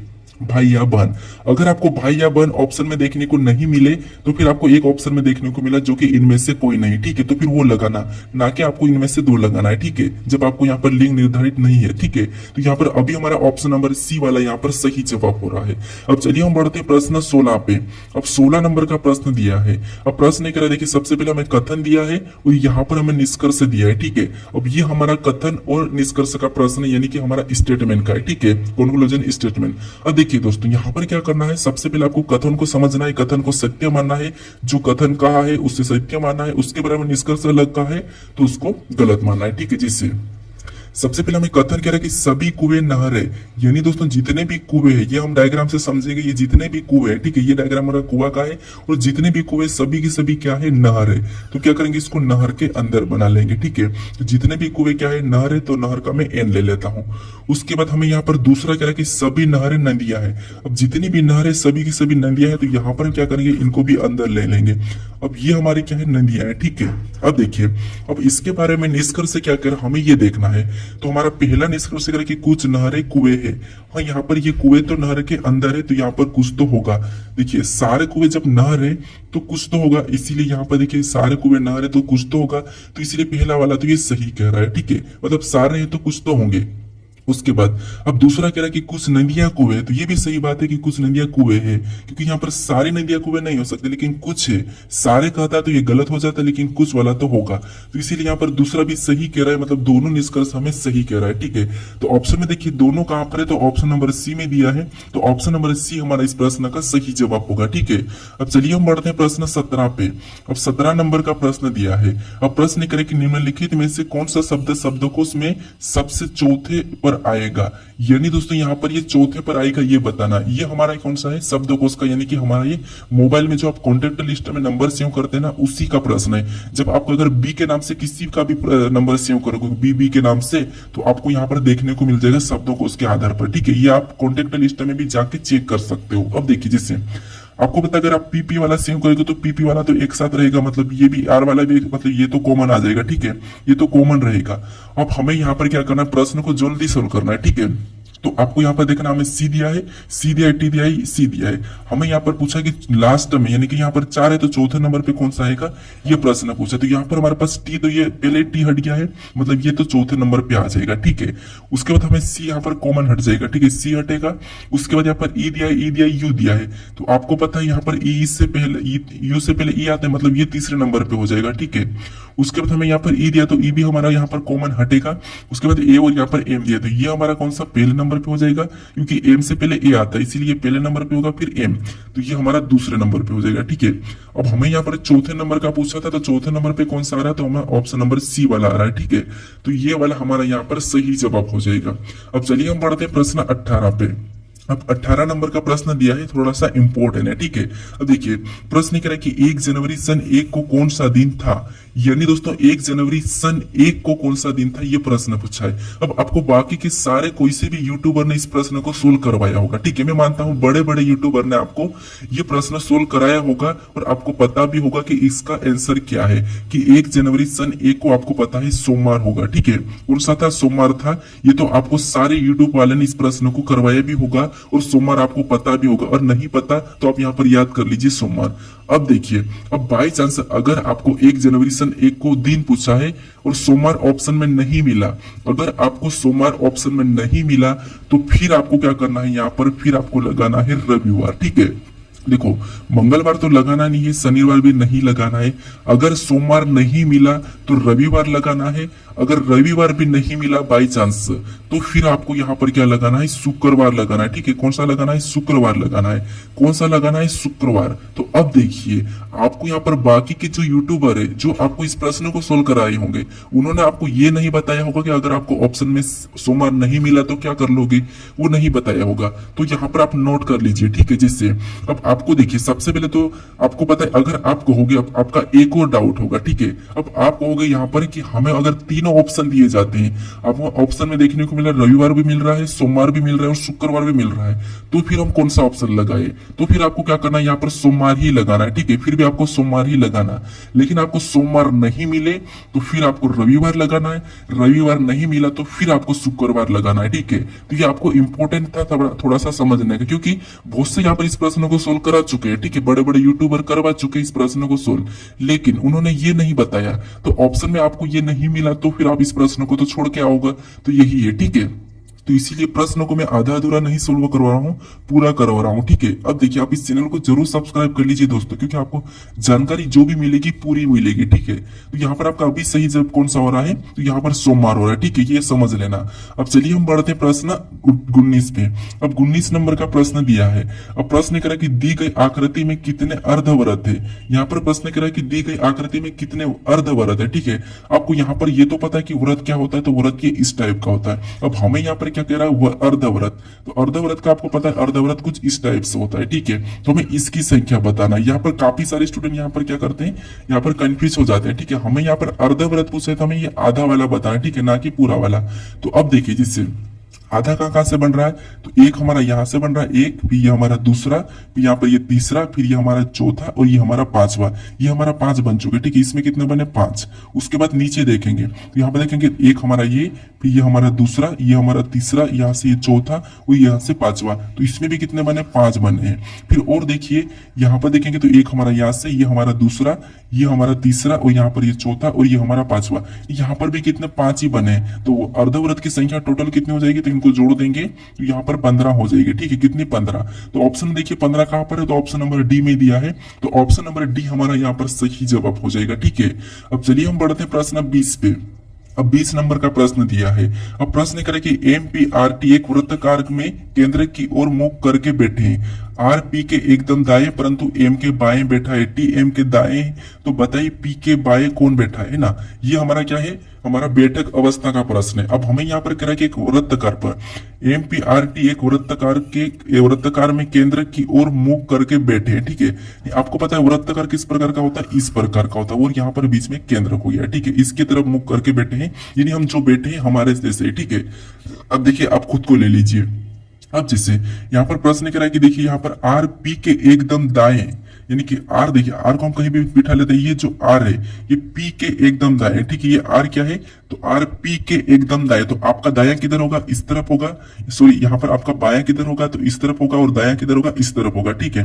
Speaker 1: भाई या बहन। अगर आपको भाई या बहन ऑप्शन में देखने को नहीं मिले तो फिर आपको एक ऑप्शन में देखने को मिला जो कि इनमें से कोई नहीं, ठीक है, तो फिर वो लगाना, ना कि आपको इनमें से दो लगाना है, ठीक है, जब आपको यहाँ पर लिंग निर्धारित नहीं है, ठीक है। तो यहाँ पर अभी हमारा ऑप्शन नंबर सी वाला यहाँ पर सही जवाब हो रहा है। अब चलिए हम बढ़ते हैं प्रश्न 16 पे। अब 16 नंबर का प्रश्न दिया है। अब प्रश्न कह रहा है, देखिए सबसे पहले हमें कथन दिया है और यहाँ पर हमें निष्कर्ष दिया है, ठीक है। अब ये हमारा कथन और निष्कर्ष का प्रश्न यानी कि हमारा स्टेटमेंट का है, ठीक है, कंक्लूजन स्टेटमेंट। अब देखिए दोस्तों यहाँ पर क्या करना है, सबसे पहले आपको कथन को समझना है, कथन को सत्य मानना है, जो कथन कहा है उससे सत्य मानना है, उसके बारे में निष्कर्ष अलग कहा है तो उसको गलत मानना है, ठीक है। जिससे सबसे पहले हमें कथन कह रहा है कि सभी कुएं नहर है, यानी दोस्तों जितने भी कुएं हैं, ये हम डायग्राम से समझेंगे, ये जितने भी कुएं हैं, ठीक है, ये डायग्राम हमारा कुआं का है और जितने भी कुएं सभी की सभी क्या है, नहर है। तो क्या करेंगे, इसको नहर के अंदर बना लेंगे, ठीक है। तो जितने भी कुएं क्या है, नहर है, तो नहर का मैं एन ले लेता हूं। उसके बाद हमें यहाँ पर दूसरा कह रहा है कि सभी नहरें नदियां हैं। अब जितनी भी नहरें सभी की सभी नदियां हैं, तो यहाँ पर हम क्या करेंगे, इनको भी अंदर ले लेंगे। अब ये हमारी क्या है, नदियां है, ठीक है। अब देखिए अब इसके बारे में निष्कर्ष से क्या कर हमें ये देखना है। तो हमारा पहला निष्कर्ष करें कि कुछ नहरें कुएं है। हाँ, यहाँ पर ये कुएं तो नहर के अंदर है, तो यहाँ पर कुछ तो होगा। देखिए सारे कुएं जब नहर है तो कुछ तो होगा, इसीलिए यहाँ पर देखिए सारे कुएं नहर है तो कुछ तो होगा, तो इसीलिए पहला वाला तो ये सही कह रहा है, ठीक है, मतलब सारे हैं तो कुछ तो होंगे। उसके बाद अब दूसरा कह रहा है कि कुछ नदियां कुएं, तो ये भी सही बात है कि कुछ नदियां कुएं है, क्योंकि यहाँ पर सारी नदियां कुएं नहीं हो सकती, लेकिन कुछ है। सारे कहता है तो ये गलत हो जाता है, लेकिन कुछ वाला तो होगा, तो इसीलिए यहाँ पर दूसरा भी सही कह रहा है, मतलब दोनों निष्कर्ष हमें सही कह रहा है। ठीक है, तो ऑप्शन में देखिए दोनों कहां पर है, तो ऑप्शन नंबर सी में दिया है, तो ऑप्शन नंबर सी हमारा इस प्रश्न का सही जवाब होगा। ठीक है, अब चलिए हम बढ़ते हैं प्रश्न 17 पे। अब 17 नंबर का प्रश्न दिया है। अब प्रश्न करें कि निम्नलिखित में से कौन सा शब्द शब्दकोश में सबसे चौथे पर आएगा, यानी दोस्तों यहाँ पर ये चौथे पर आएगा ये बताना। ये हमारा कौन सा है, शब्दकोश का, यानी कि हमारा ये मोबाइल में जो आप कॉन्टेक्ट लिस्ट में नंबर सेव करते हैं ना, उसी का प्रश्न है। जब आपको अगर बी के नाम से किसी का भी नंबर सेव करोगे, बी के नाम से, तो आपको यहाँ पर देखने को मिल जाएगा शब्दकोश के आधार पर। ठीक है, ये आप कॉन्टेक्ट लिस्ट में भी जाके चेक कर सकते हो। अब देखिए, जैसे आपको पता अगर आप पीपी वाला सेव करोगे तो पीपी वाला तो एक साथ रहेगा, मतलब ये भी आर वाला भी, मतलब ये तो कॉमन आ जाएगा। ठीक है, ये तो कॉमन रहेगा। अब हमें यहाँ पर क्या करना है, प्रश्न को जल्दी सोल्व करना है। ठीक है, तो आपको यहाँ पर देखना, हमें सी दिया है, सी दिया है, टी दिया है, सी दिया है। हमें यहाँ पर पूछा कि लास्ट में, यानी कि यहाँ पर 4 है तो चौथे नंबर पे कौन सा आएगा, ये प्रश्न पूछा। तो यहाँ पर हमारे पास टी, तो ये पहले टी हट गया है, मतलब ये तो चौथे नंबर पे आ जाएगा। ठीक है, उसके बाद हमें सी यहाँ पर कॉमन हट जाएगा। ठीक है, सी हटेगा। उसके बाद यहाँ पर ई दिया है, ई दिया है, यू दिया है, तो आपको पता है यहाँ पर ई से पहले, यू से पहले ई आता है, मतलब ये तीसरे नंबर पे हो जाएगा। ठीक है, उसके बाद हमें यहाँ पर ई दिया, तो ई भी हमारा यहाँ पर कॉमन हटेगा। उसके बाद ए और यहाँ पर एम दिया, तो ये हमारा कौन सा पहले नंबर पे हो जाएगा, क्योंकि एम से पहले ए आता है, इसीलिए पहले नंबर पे होगा, फिर एम, तो ये हमारा दूसरे नंबर पे हो जाएगा। ठीक है, अब हमें यहाँ पर चौथे नंबर का पूछा था, तो चौथे नंबर पे कौन सा आ रहा है, तो हमें ऑप्शन नंबर सी वाला आ रहा है। ठीक है, तो ये वाला हमारा यहाँ पर सही जवाब हो जाएगा। अब चलिए हम बढ़ते हैं प्रश्न 18 पे। अब 18 नंबर का प्रश्न दिया है, थोड़ा सा इंपॉर्टेंट है। ठीक है, अब देखिए प्रश्न कह रहा है कि 1 जनवरी सन 1 को कौन सा दिन था, यानी दोस्तों 1 जनवरी सन 1 को कौन सा दिन था, ये प्रश्न पूछा है। अब आपको बाकी के सारे कोई से भी यूट्यूबर ने इस प्रश्न को सोल्व करवाया होगा। ठीक है, मैं मानता हूं बड़े बड़े यूट्यूबर ने आपको ये प्रश्न सोल्व कराया होगा, और आपको पता भी होगा कि इसका आंसर क्या है, कि 1 जनवरी सन 1 को आपको पता है सोमवार होगा। ठीक है, कौन सा था, सोमवार था। ये तो आपको सारे यूट्यूब वाले ने इस प्रश्न को करवाया भी होगा, और सोमवार आपको पता भी होगा, और नहीं पता तो आप यहाँ पर याद कर लीजिए सोमवार। अब देखिए, अब बाई चांस अगर आपको 1 जनवरी सन 1 को दिन पूछा है और सोमवार ऑप्शन में नहीं मिला, अगर आपको सोमवार ऑप्शन में नहीं मिला, तो फिर आपको क्या करना है, यहाँ पर फिर आपको लगाना है रविवार। ठीक है, देखो मंगलवार तो लगाना नहीं है, शनिवार भी नहीं लगाना है। अगर सोमवार नहीं मिला तो रविवार लगाना है। अगर रविवार भी नहीं मिला बाई चांस, तो फिर आपको यहाँ पर क्या लगाना है, शुक्रवार लगाना है। ठीक है, कौन सा लगाना है, शुक्रवार लगाना है। कौन सा लगाना है, शुक्रवार। तो अब देखिए, आपको यहाँ पर बाकी के जो यूट्यूबर है, जो आपको इस प्रश्न को सोल्व कराए होंगे, उन्होंने आपको ये नहीं बताया होगा कि अगर आपको ऑप्शन में सोमवार नहीं मिला तो क्या कर लोगे, वो नहीं बताया होगा। तो यहाँ पर आप नोट कर लीजिए। ठीक है, जिससे अब आपको देखिए, सबसे पहले तो आपको पता है, अगर आप कहोगे, अब आपका एक और डाउट होगा। ठीक है, अब आप कहोगे यहाँ पर कि हमें अगर तीनों ऑप्शन दिए जाते हैं, आपको ऑप्शन में देखने को मिल रहा है रविवार भी मिल रहा है, सोमवार भी मिल रहा है, और शुक्रवार भी मिल रहा है, तो फिर हम कौन सा ऑप्शन लगाए, तो फिर आपको क्या करना है, यहाँ पर सोमवार ही लगाना है। ठीक है, फिर भी आपको सोमवार ही लगाना। लेकिन आपको सोमवार नहीं मिले तो फिर आपको रविवार लगाना है, रविवार नहीं मिला तो फिर आपको शुक्रवार लगाना है। ठीक है, तो ये आपको इंपॉर्टेंट था थोड़ा सा समझने का, क्योंकि बहुत से यहाँ पर इस प्रश्न को सोल्व करा चुके हैं। ठीक है, बड़े बड़े यूट्यूबर करवा चुके हैं इस प्रश्न को सोल्व, लेकिन उन्होंने ये नहीं बताया, तो ऑप्शन में आपको ये नहीं मिला तो फिर आप इस प्रश्न को तो छोड़ के आओगे। तो यही है। ठीक है, तो इसीलिए प्रश्न को मैं आधा अधूरा नहीं सोल्व करवा रहा हूँ, पूरा करवा रहा हूँ। ठीक है, अब देखिए आप इस चैनल को जरूर सब्सक्राइब कर लीजिए दोस्तों, क्योंकि आपको जानकारी जो भी मिलेगी पूरी मिलेगी। ठीक है, तो यहाँ पर आपका अभी सही जब कौन सा हो रहा है, तो यहाँ पर सोमवार हो रहा है। ठीक है, ये समझ लेना। अब चलिए हम बढ़ते हैं प्रश्न 19 पे। अब 19 नंबर का प्रश्न दिया है। अब प्रश्न करा कि दी गई आकृति में कितने अर्धवृत्त है। यहाँ पर प्रश्न करा कि दी गई आकृति में कितने अर्धवृत्त है। ठीक है, आपको यहाँ पर ये तो पता है कि व्रत क्या होता है, तो व्रत ये इस टाइप का होता है। अब हमें यहाँ पर क्या कह रहा है, वह अर्धवृत्त। तो अर्धवृत्त का आपको पता है, अर्धवृत्त कुछ इस टाइप से होता है। ठीक है, तो हमें इसकी संख्या बताना है। यहाँ पर काफी सारे स्टूडेंट यहाँ पर क्या करते हैं, यहाँ पर कंफ्यूज हो जाते हैं। ठीक है, हमें यहाँ पर अर्धवृत्त पूछे तो हमें ये आधा वाला बताना है। ठीक है, ना कि पूरा वाला। तो अब देखिए, जिससे आधा कहां से बन रहा है, तो एक हमारा यहां से बन रहा है, एक, फिर ये हमारा दूसरा, फिर यहाँ पर ये तीसरा, फिर ये हमारा चौथा, और ये हमारा पांचवा। ये हमारा 5 बन चुके। ठीक है, इसमें कितने बने, 5। उसके बाद नीचे देखेंगे तो यहाँ पर देखेंगे एक हमारा ये, फिर ये हमारा दूसरा, ये हमारा तीसरा, यहाँ से ये चौथा, और यहाँ से 5वां। तो इसमें भी कितने बने, 5 बने हैं। फिर और देखिए, यहाँ पर देखेंगे तो एक हमारा यहाँ से, ये हमारा दूसरा, ये हमारा तीसरा, और यहाँ पर ये चौथा, और ये हमारा 5वां। यहाँ पर भी कितने, 5 ही बने। तो अर्धवृत्त की संख्या टोटल कितनी हो जाएगी, तो इनको जोड़ देंगे तो यहाँ पर 15 हो जाएगी। ठीक है, कितनी 15? तो ऑप्शन देखिए 15 कहां पर है, तो ऑप्शन नंबर डी में दिया है, तो ऑप्शन नंबर डी हमारा यहाँ पर सही जवाब हो जाएगा। ठीक है, अब चलिए हम बढ़ते हैं प्रश्न 20 पे। अब 20 नंबर का प्रश्न दिया है। अब प्रश्न करें कि एमपीआरटी एक वृत्ताकार में केंद्र की ओर मुख करके बैठे हैं। आर पी के एकदम दाएं परंतु एम के बाएं बैठा है, टी एम के दाएं, तो बताइए पी के बाएं कौन बैठा है ना। ये हमारा क्या है, हमारा बैठक अवस्था का प्रश्न है। अब हमें यहाँ पर कह रहा है कि एक वृत्ताकार पर एमपीआरटी एक वृत्ताकार में केंद्र की ओर मुख करके बैठे हैं। ठीक है, आपको पता है वृत्ताकार किस प्रकार का होता है, इस प्रकार का होता है, और यहाँ पर बीच में केंद्र हो गया। ठीक है, इसकी तरफ मुख करके बैठे हैं, यानी हम जो बैठे हैं हमारे जैसे। ठीक है, अब देखिए आप खुद को ले लीजिए। अब जैसे यहाँ पर प्रश्न कह रहा है कि देखिए यहाँ पर आर पी के एकदम दाएं, यानी कि आर, देखिए आर को हम कहीं भी बिठा लेते हैं, ये जो आर है ये पी के एकदम दाएं। ठीक है, ये आर क्या है, तो आर पी के एकदम दाएं, तो आपका दायां किधर होगा, इस तरफ होगा, सॉरी यहाँ पर आपका बायां किधर होगा, तो इस तरफ होगा, और दायां किधर होगा, इस तरफ होगा। ठीक है,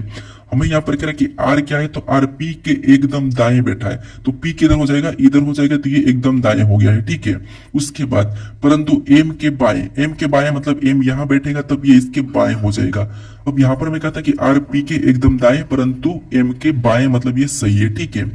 Speaker 1: हमें यहाँ पर कह रहा है कि आर क्या है, तो आर पी के एकदम दाएं बैठा है, तो पी किधर हो जाएगा, इधर हो जाएगा, तो ये एकदम दाएं हो गया है। ठीक है, उसके बाद परंतु एम के बाएं मतलब एम यहाँ बैठेगा तब ये इसके बाएं हो जाएगा। अब यहाँ पर मैं कहता कि आर पी के एकदम दाएं परंतु एम के बाएं मतलब ये सही है। ठीक है,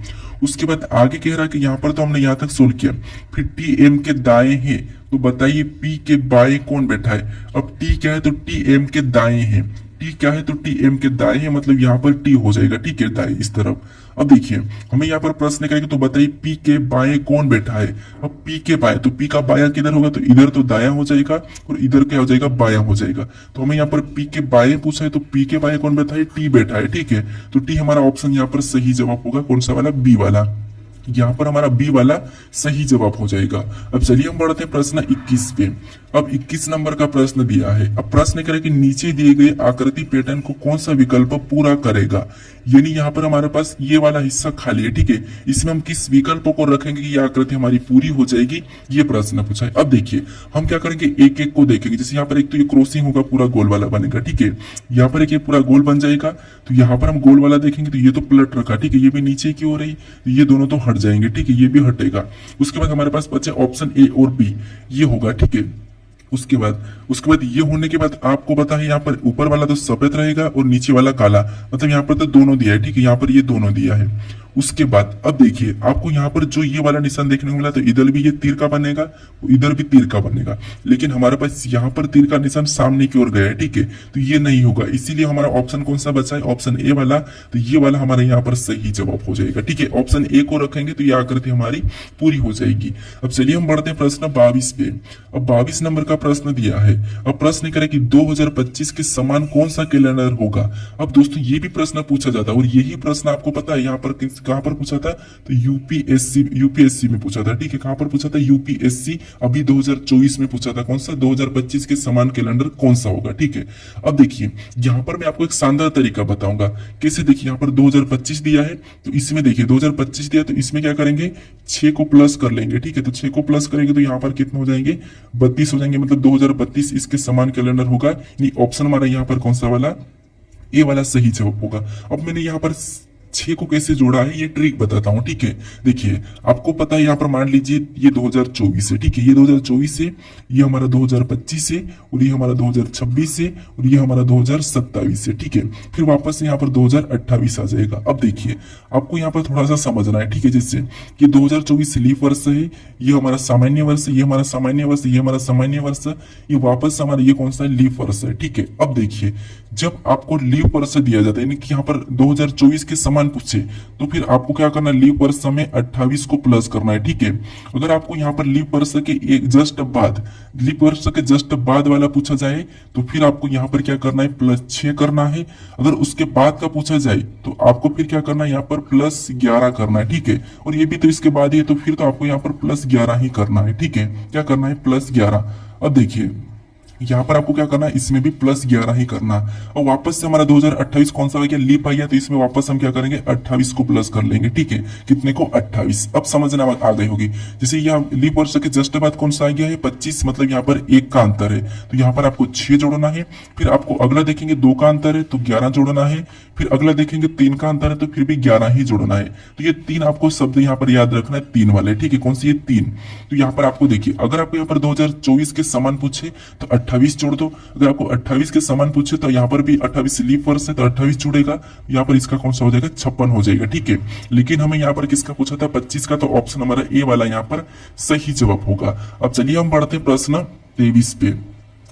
Speaker 1: उसके बाद आगे कह रहा है कि यहाँ पर तो हमने यहाँ तक सोल्व किया, फिर टी एम के दाएं है, तो बताइए पी के बाएं कौन बैठा है। अब टी क्या है, तो टी एम के दाएं है, टी क्या है, तो टी एम के दाएं है, मतलब यहाँ पर टी हो जाएगा। ठीक है, दाएं इस तरफ। अब देखिए हमें यहाँ पर प्रश्न करेगा तो बताइए पी के बाएं कौन बैठा है। अब पी के बाएं, तो पी का बायां किधर होगा, तो इधर तो दायां हो जाएगा, और इधर क्या हो जाएगा, बायां हो जाएगा। तो हमें यहाँ पर पी के बाएं पूछा है, तो पी के बाएं कौन बैठा है, टी बैठा है। ठीक है, तो टी हमारा ऑप्शन यहाँ पर सही जवाब होगा, कौन सा वाला, बी वाला। यहाँ पर हमारा बी वाला सही जवाब हो जाएगा। अब चलिए हम बढ़ते हैं प्रश्न 21 पे। अब 21 नंबर का प्रश्न दिया है। अब प्रश्न करें कि नीचे दिए गए आकृति पैटर्न को कौन सा विकल्प पूरा करेगा, यानी यहाँ पर हमारे पास ये वाला हिस्सा खाली है। ठीक है, इसमें हम किस विकल्प को रखेंगे कि ये आकृति हमारी पूरी हो जाएगी, ये प्रश्न पूछा है। अब देखिए हम क्या करेंगे, एक एक को देखेंगे। जैसे यहाँ पर एक तो ये क्रॉसिंग होगा, पूरा गोल वाला बनेगा। ठीक है, यहाँ पर एक ये पूरा गोल बन जाएगा, तो यहाँ पर हम गोल वाला देखेंगे, तो ये तो पलट रखा। ठीक है, ये भी नीचे की हो रही, ये दोनों तो हट जाएंगे। ठीक है, ये भी हटेगा। उसके बाद हमारे पास बचे ऑप्शन ए और बी, ये होगा। ठीक है, उसके बाद ये होने के बाद आपको पता है यहाँ पर ऊपर वाला तो सफेद रहेगा और नीचे वाला काला, मतलब यहाँ पर तो दोनों दिया है। ठीक है, यहाँ पर ये दोनों दिया है। उसके बाद अब देखिए आपको यहाँ पर जो ये वाला निशान देखने को मिला, तो इधर भी ये तीर का बनेगा, इधर भी तीर का बनेगा, लेकिन हमारे पास यहाँ पर तीर का निशान सामने की ओर गया है। ठीक है, तो ये नहीं होगा, इसीलिए हमारा ऑप्शन कौन सा बचा है, ऑप्शन ए वाला। तो ये वाला हमारे यहाँ पर सही जवाब हो जाएगा। ठीक है, ऑप्शन ए को रखेंगे तो ये आकृति हमारी पूरी हो जाएगी। अब चलिए हम बढ़ते हैं प्रश्न 22 पे। अब 22 नंबर का प्रश्न दिया है। अब प्रश्न करें कि 2025 के समान कौन सा कैलेंडर होगा। अब दोस्तों ये भी प्रश्न पूछा जाता है, और यही प्रश्न आपको पता है यहाँ पर कहां पर पूछा था, तो यूपीएससी में पूछा था। ठीक है, कहां पर पूछा था, यूपीएससी। अभी 2024 में पूछा था, कौन सा, 2025 के समान कैलेंडर कौन सा होगा। ठीक है, अब देखिए यहां पर मैं आपको एक शानदार तरीका बताऊंगा कैसे। देखिए यहाँ पर 2025 दिया है, तो इसमें देखिए 2025 दिया, तो इसमें क्या करेंगे, 6 को प्लस कर लेंगे। ठीक है, तो 6 को प्लस करेंगे तो यहाँ पर कितना हो जाएंगे, 32 हो जाएंगे, मतलब 2032 इसके समान कैलेंडर होगा। यानी ऑप्शन हमारा यहाँ पर कौन सा वाला, ए वाला सही जवाब होगा। अब मैंने यहाँ पर 6 को कैसे जोड़ा है ये ट्रिक बताता हूं। ठीक है, देखिए आपको पता है यहाँ पर मान लीजिए ये 2024 है। ठीक है, ये 2024 है, ये हमारा 2025 है, और ये हमारा 2026 है, और ये हमारा 2027 है। ठीक है, फिर वापस से यहाँ पर 2028 आ जाएगा। अब देखिए आपको यहाँ पर थोड़ा सा समझना है। ठीक है, जैसे कि 2024 लीप वर्ष है, ये हमारा सामान्य वर्ष है, ये हमारा सामान्य वर्ष, ये हमारा सामान्य वर्ष, ये वापस हमारा ये कौन सा है, लीप वर्ष है। ठीक है, अब देखिए जब आपको लीप वर्ष दिया जाता है, यानी कि यहाँ पर 2024 के समान पूछे, तो फिर आपको क्या करना है, लीप वर्ष में 28 को प्लस करना है। ठीक है, अगर आपको यहाँ पर लीप वर्ष के एक जस्ट बाद, लीप वर्ष के जस्ट बाद वाला पूछा जाए, तो फिर आपको यहाँ पर क्या करना है, +6 करना है। अगर उसके बाद का पूछा जाए तो आपको फिर क्या करना है, यहाँ पर +11 करना है। ठीक है, और ये भी तो इसके बाद ही है, तो फिर तो आपको यहाँ पर +11 ही करना है। ठीक है, क्या करना है, +11। अब देखिए यहाँ पर आपको क्या करना है, इसमें भी +11 ही करना। और वापस से हमारा 2028 कौन सा हो गया, लीप आ गया, तो इसमें वापस हम क्या करेंगे, 28 को प्लस कर लेंगे। ठीक है, कितने को, 28। अब समझना आ गई होगी। जैसे यहाँ लीप वर्ष के जस्ट बाद कौन सा आ गया है, 25, मतलब यहाँ पर 1 का अंतर है, तो यहाँ पर आपको 6 जोड़ना है। फिर आपको अगला देखेंगे 2 का अंतर है, तो 11 जोड़ना है। फिर अगला देखेंगे 3 का अंतर है, तो फिर भी 11 ही जोड़ना है। तो ये 3 आपको शब्द यहाँ पर याद रखना है, 3 वाले। ठीक है, कौन सी, ये 3। तो यहाँ पर आपको देखिए अगर आपको यहाँ पर 2024 के समान पूछे तो 28 जोड़ दो। अगर आपको 28 के समान पूछे तो यहाँ पर भी 28 लीप वर्ष है तो 28 जुड़ेगा, यहाँ पर इसका कौन सा हो जाएगा 56 हो जाएगा, ठीक है। लेकिन हमें यहाँ पर किसका पूछा था 25 का, तो ऑप्शन हमारा ए वाला यहाँ पर सही जवाब होगा। अब चलिए हम बढ़ते हैं प्रश्न 23 पे।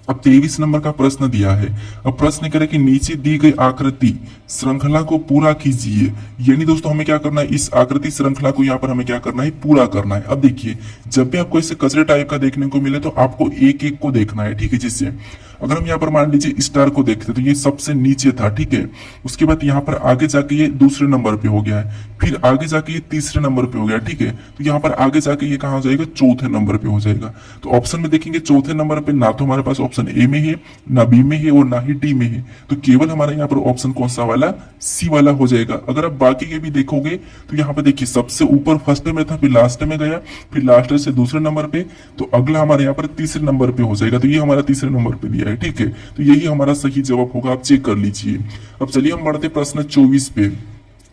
Speaker 1: अब 23 नंबर का प्रश्न दिया है। अब प्रश्न करें कि नीचे दी गई आकृति श्रृंखला को पूरा कीजिए। यानी दोस्तों हमें क्या करना है, इस आकृति श्रृंखला को यहाँ पर हमें क्या करना है, पूरा करना है। अब देखिए जब भी आपको ऐसे कचरे टाइप का देखने को मिले तो आपको एक एक को देखना है, ठीक है। जिससे अगर हम यहाँ पर मान लीजिए स्टार को देखते तो ये सबसे नीचे था, ठीक है। उसके बाद यहाँ पर आगे जाके ये दूसरे नंबर पे हो गया है, फिर आगे जाके ये तीसरे नंबर पे हो गया, ठीक है। तो यहाँ पर आगे जाके ये कहाँ हो जाएगा, चौथे नंबर पे हो जाएगा। तो ऑप्शन में देखेंगे चौथे नंबर पे ना तो हमारे पास ऑप्शन ए में है, ना बी में है और ना ही डी में है, तो केवल हमारा यहाँ पर ऑप्शन कौन सा वाला, सी वाला हो जाएगा। अगर आप बाकी के भी देखोगे तो यहाँ पे देखिए सबसे ऊपर फर्स्ट में था, फिर लास्ट में गया, फिर लास्ट से दूसरे नंबर पे, तो अगला हमारे यहाँ पर तीसरे नंबर पे हो जाएगा। तो ये हमारा तीसरे नंबर पे दिया है, ठीक है। तो यही हमारा सही जवाब होगा, आप चेक कर लीजिए। अब चलिए हम बढ़ते प्रश्न 24 पे।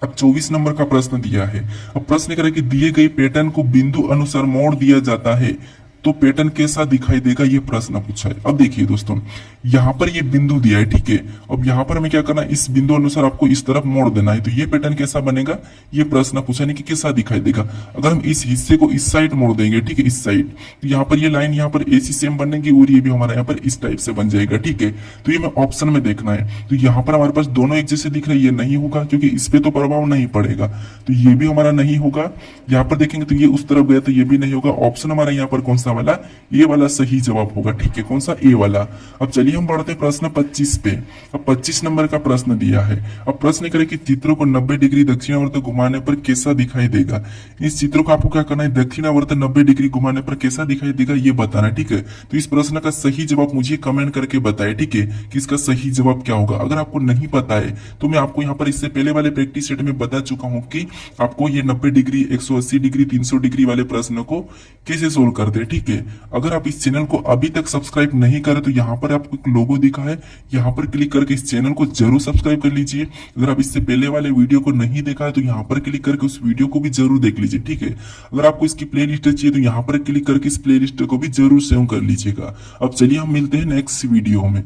Speaker 1: अब 24 नंबर का प्रश्न दिया है। अब प्रश्न करें कि दिए गए पैटर्न को बिंदु अनुसार मोड़ दिया जाता है तो पैटर्न कैसा दिखाई देगा, ये प्रश्न पूछा है। अब देखिए दोस्तों यहाँ पर ये बिंदु दिया है, ठीक है। अब यहाँ पर हमें क्या करना है, इस बिंदु अनुसार आपको इस तरफ मोड़ देना है, तो ये पैटर्न कैसा बनेगा, ये प्रश्न पूछा नहीं कि कैसा दिखाई देगा। अगर हम इस हिस्से को इस साइड मोड़ देंगे, ठीक है, इस साइड, तो यहाँ पर ये लाइन यहाँ पर ऐसी सेम बनेगी और ये भी हमारा यहाँ पर इस टाइप से बन जाएगा, ठीक है। तो ये हमें ऑप्शन में देखना है। तो यहाँ पर हमारे पास दोनों एक जैसे दिख रहे हैं, ये नहीं होगा क्योंकि इस पे तो प्रभाव नहीं पड़ेगा, तो ये भी हमारा नहीं होगा। यहाँ पर देखेंगे तो ये उस तरफ गया तो ये भी नहीं होगा। ऑप्शन हमारा यहाँ पर कौन सा वाला, ये वाला सही जवाब होगा, ठीक है। कौन सा, ए वाला। अब चलिए हम बढ़ते हैं प्रश्न 25 पे। अब 25 नंबर का प्रश्न दिया है। अब प्रश्न करें कि चित्रों को 90 डिग्री दक्षिणावर्त घुमाने पर कैसा दिखाई देगा। इस चित्रों को आपको क्या करना है, दक्षिणावर्त 90 डिग्री घुमाने पर कैसा दिखाई देगा ये बताना है, ठीक है। तो इस प्रश्न का सही जवाब मुझे कमेंट करके बताए, ठीक है, कि इसका सही जवाब क्या होगा। अगर आपको नहीं पता है तो मैं आपको यहाँ पर इससे पहले वाले प्रैक्टिस सेट में बता चुका हूँ कि आपको ये 90 डिग्री, 180 डिग्री, 300 डिग्री वाले प्रश्न को कैसे सोल्व करते हैं, ठीक है। अगर आप इस चैनल को अभी तक सब्सक्राइब नहीं करे तो यहाँ पर आपको एक लोगो दिखा है, यहाँ पर क्लिक करके इस चैनल को जरूर सब्सक्राइब कर लीजिए। अगर आप इससे पहले वाले वीडियो को नहीं देखा है तो यहाँ पर क्लिक करके उस वीडियो को भी जरूर देख लीजिए, ठीक है। अगर आपको इसकी प्ले लिस्ट चाहिए तो यहाँ पर क्लिक करके इस प्ले लिस्ट को भी जरूर सेव कर लीजिएगा। अब चलिए हम मिलते हैं नेक्स्ट वीडियो में।